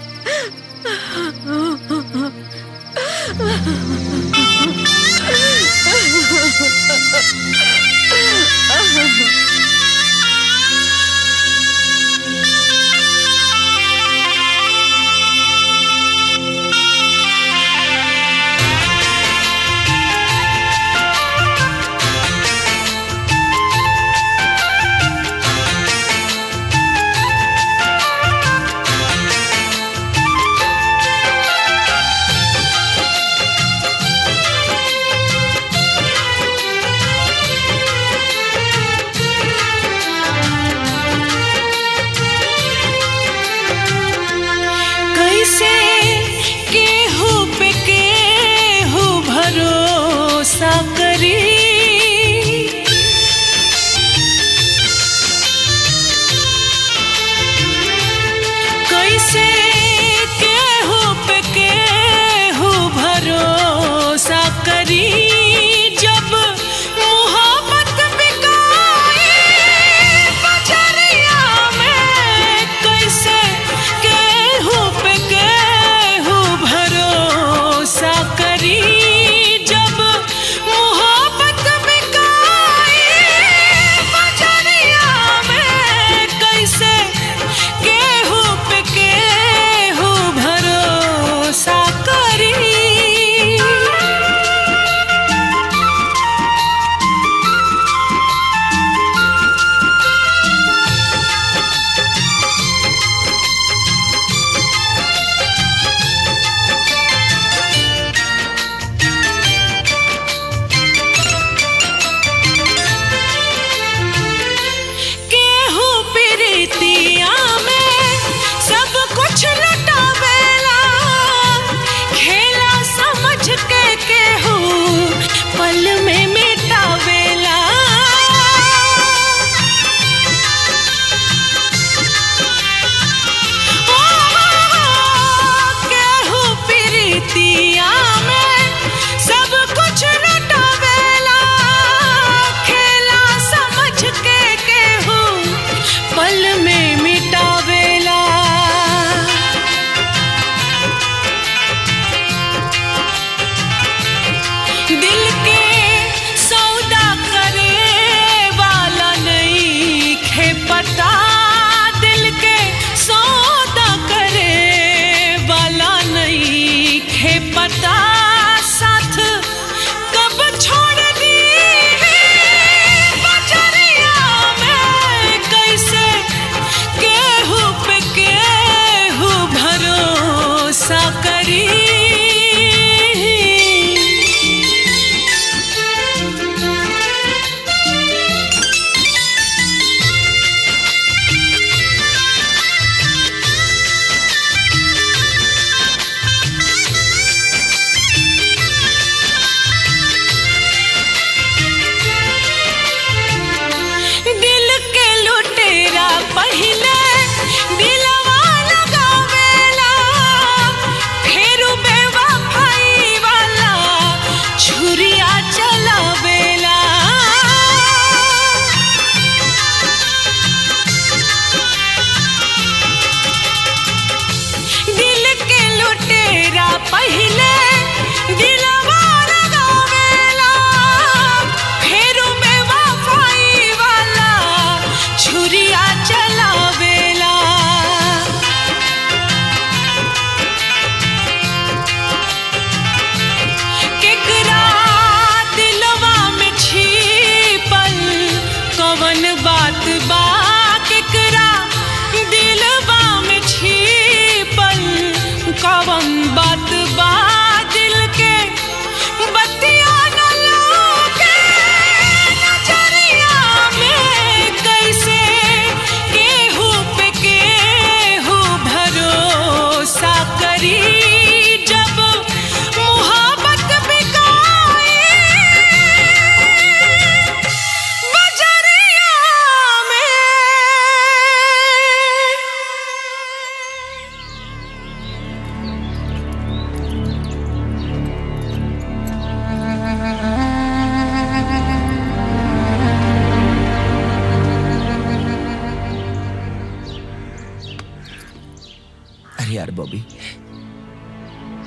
यार बॉबी,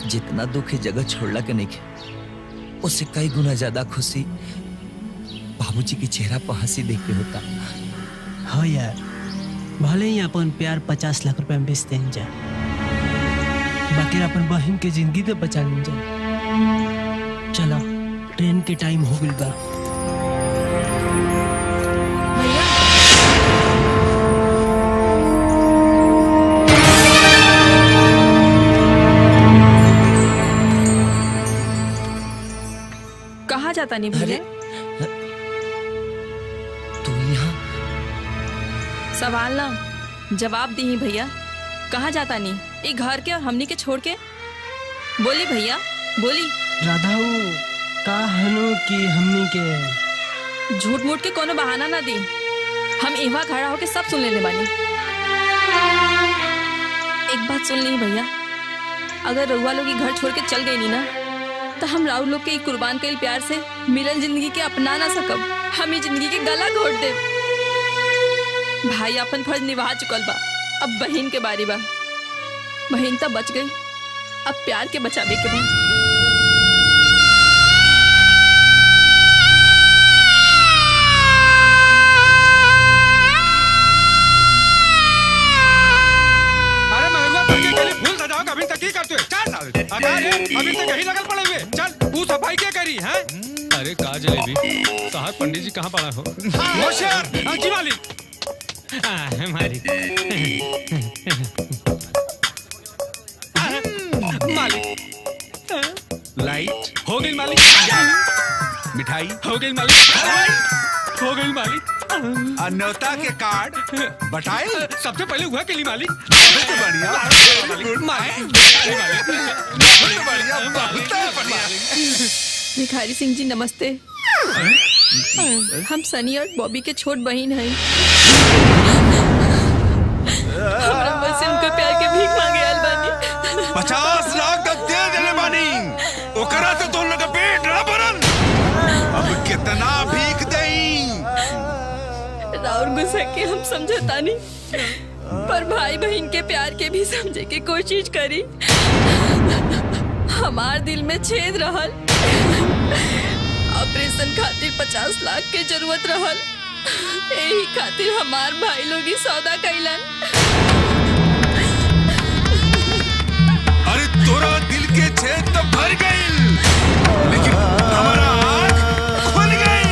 जितना दुख है जगह छोड़ला के नहीं खे, उससे कई गुना ज्यादा खुशी बाबूजी के चेहरा पर हंसी देख के होता। हाँ यार, भले ही अपन प्यार 50 लाख रुपए में बेच दें जा, बाकी अपन बहन के जिंदगी तो बचा लें जा। चलो ट्रेन के टाइम हो गई बा। कहाँ जाता नहीं भैया? तू यहाँ? सवाल ना जवाब दी ही भैया। कहाँ जाता नहीं? एक घर के और हमनी के छोड़ के? बोली भैया बोली। राधा का हनु की हमनी के झूठ मूठ के कोनो बहाना ना दी। हम एवा खड़ा होके सब सुन लेने बानी। एक बात सुन ली भैया, अगर रउआ लोग घर छोड़ के चल गई नी ना, तो हम राउर लोग के कुर्बान कईल प्यार से मिलल जिंदगी के अपना ना सकब। हम जिंदगी के गला घोट दे। भाई अपन फर्ज निभा चुकल बा, अब बहन के बारी बा। बहन तो बच गई, अब प्यार के बचावे के बा। फूल सजाओ अभी तक ही करते हो? चल अभी तक यही लगल पड़े हुए। चल तू सफाई क्या करी है? अरे का जलेबी साहब, पंडित जी कहाँ पड़ा हो? होशियार जी मालिक। मालिक लाइट हो गई मालिक। मिठाई हो गई मालिक। हो गई मालिक। अन्योता के कार्ड बटाए सबसे पहले हुआ के लिए मालिक। बहुत बढ़िया भिखारी सिंह जी नमस्ते। हम सनी और बॉबी के छोट बहन हैं। हमरा बस से उनका प्यार के भीख मांगे आल बानी। 50 लाख तक दे देले बानी, ओकरा से तो लगा पेट ना भरन। अब कितना भीख देई? राउर गुस्सा के हम समझता नहीं, पर भाई बहन के प्यार के भी समझे के कोशिश करी। हमार दिल में छेद रहल, ऑपरेशन खातिर 50 लाख के जरूरत रहल। यही खातिर हमार भाई लोग ही सौदा कैलन। अरे तोरा दिल के छेद तो भर गई, लेकिन हमारा आँख खुल गई।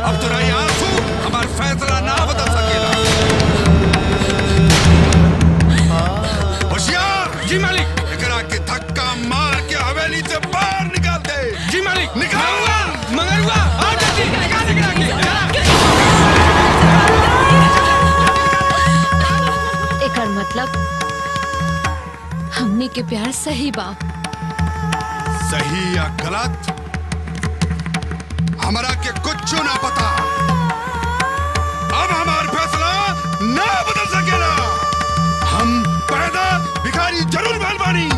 अब तोरा ये आंसू हमार फैसला ना बदल सकेला। होशियार जी मालिक। एकरा के धक्का मार के हवेली से बाहर निकाल दे। जी मालिक। निकालूंगा मंगरुआ आ जल्दी निकाल के। एकर मतलब हमनी के प्यार सही बा। सही या गलत हमरा के कुछ ना पता। अब हमार फैसला ना बदल सकेला। हम पैदा भिखारी जरूर भइल बानी।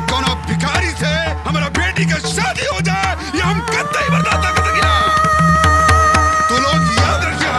कोनो भिखारी से हमारा बेटी का शादी हो जाए, ये हम कतई बर्दाश्त ना कर सकेला। तो लोग याद रखिए।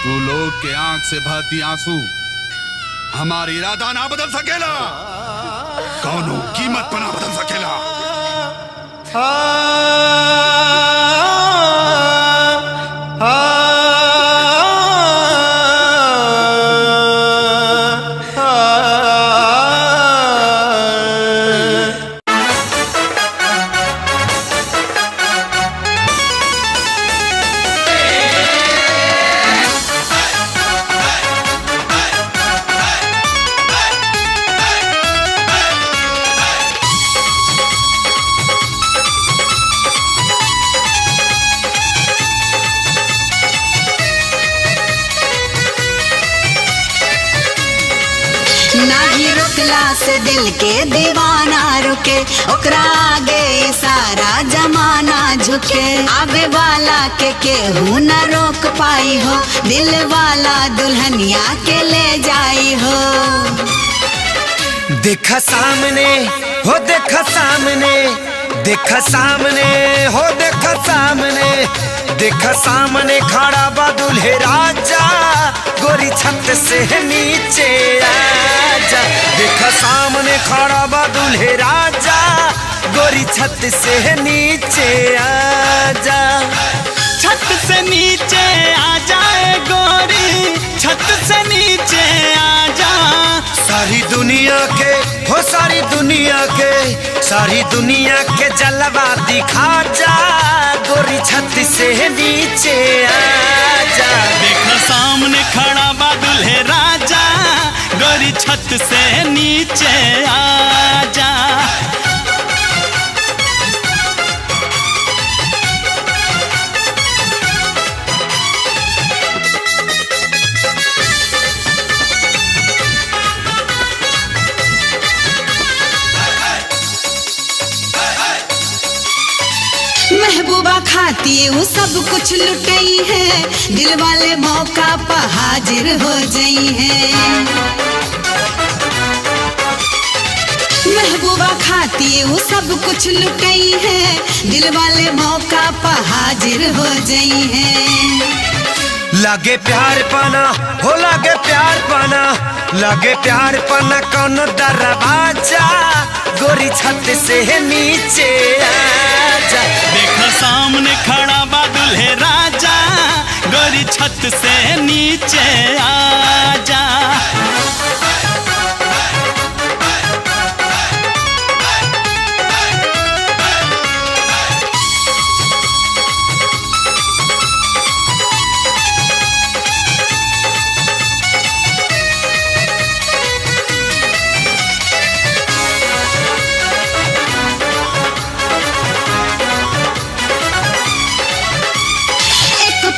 तू लोग के आंख से बहती आंसू हमारी इरादा ना बदल सकेला। कौनो कीमत पर ना बदल सकेला। नाही रुकला से दिल के दीवाना रुके, ओकरा आगे सारा जमाना झुके। आवे वाला के केहू न रोक पाई हो, दिल वाला दुल्हनिया के ले जाई हो। देखा सामने हो, देखा सामने, देखा सामने हो, देखा सामने, देखा सामने खड़ा बा दुल्हे राजा, गोरी छत से नीचे आजा। देखा सामने खड़ा बा दुल्हे राजा, गोरी छत से नीचे आजा। छत से नीचे आ जाए गोरी, छत से नीचे आ जा। सारी दुनिया के हो, सारी दुनिया के, सारी दुनिया के जलवा दिखा जा, गोरी छत से नीचे आजा। देखा सामने खड़ा बा दुल्हे राजा, गोरी छत से नीचे आ जा। महबूबा खाती वो सब कुछ लुटई है, दिल वाले मौका पर हाजिर हो जाई है। महबूबा खाती वो सब कुछ लुटई है, दिल वाले मौका पर हाजिर हो जाई है। लागे प्यार पाना हो, लागे प्यार पाना, लागे प्यार पाना कौन दरवाजा, गोरी छत से नीचे आजा। देखा सामने खड़ा बा दुल्हे राजा, गोरी छत से नीचे आ जा।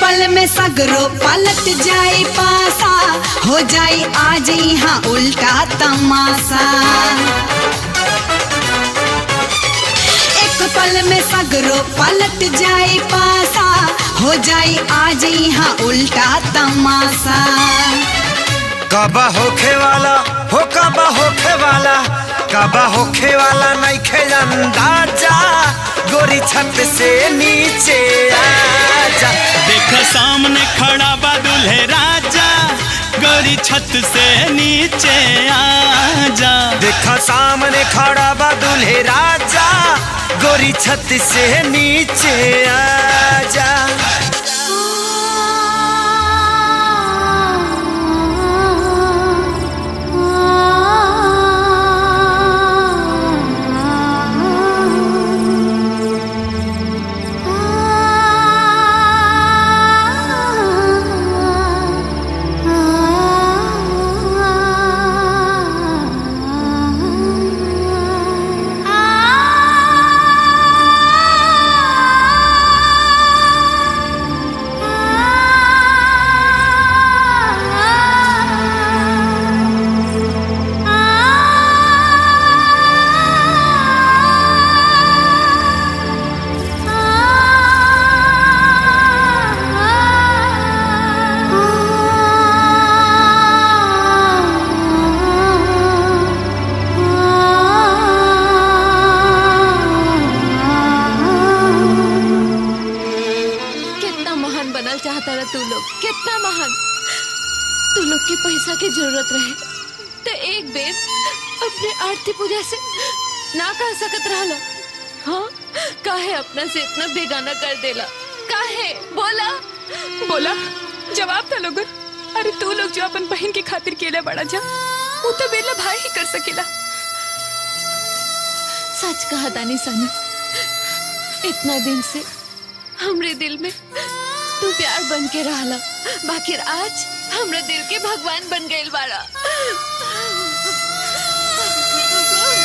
पल में सगरो पलट जाए पासा, हो जाए आज यहाँ उल्टा तमाशा। एक पल में सगरो पलट जाए पासा, हो जाए आज यहाँ उल्टा तमाशा। कबा होखे वाला हो, कबा होखे वाला, कबा होखे वाला नहीं खे अंदाजा, गोरी छत से नीचे आजा। देखा सामने खड़ा बा दुल्हे राजा, गोरी छत से नीचे आ जा। देखा सामने खड़ा बा दुल्हे राजा, गोरी छत से नीचे आजा। कितना महान। तू लोग के पैसा की जरूरत रहे तो एक बेर अपने आरती पूजा से ना कह सकत रहला। हाँ, काहे अपना से इतना बेगाना कर देला? काहे? बोला बोला जवाब था लोगन। अरे तू लोग जो अपन बहन की खातिर केला बड़ा जा, वो तो बेला भाई ही कर सकेला। सच कहा तानी सानी, इतना दिन से हमरे दिल में तू प्यार बन के रहला, बाकी आज हमरे दिल के भगवान बन गइल बाड़ा।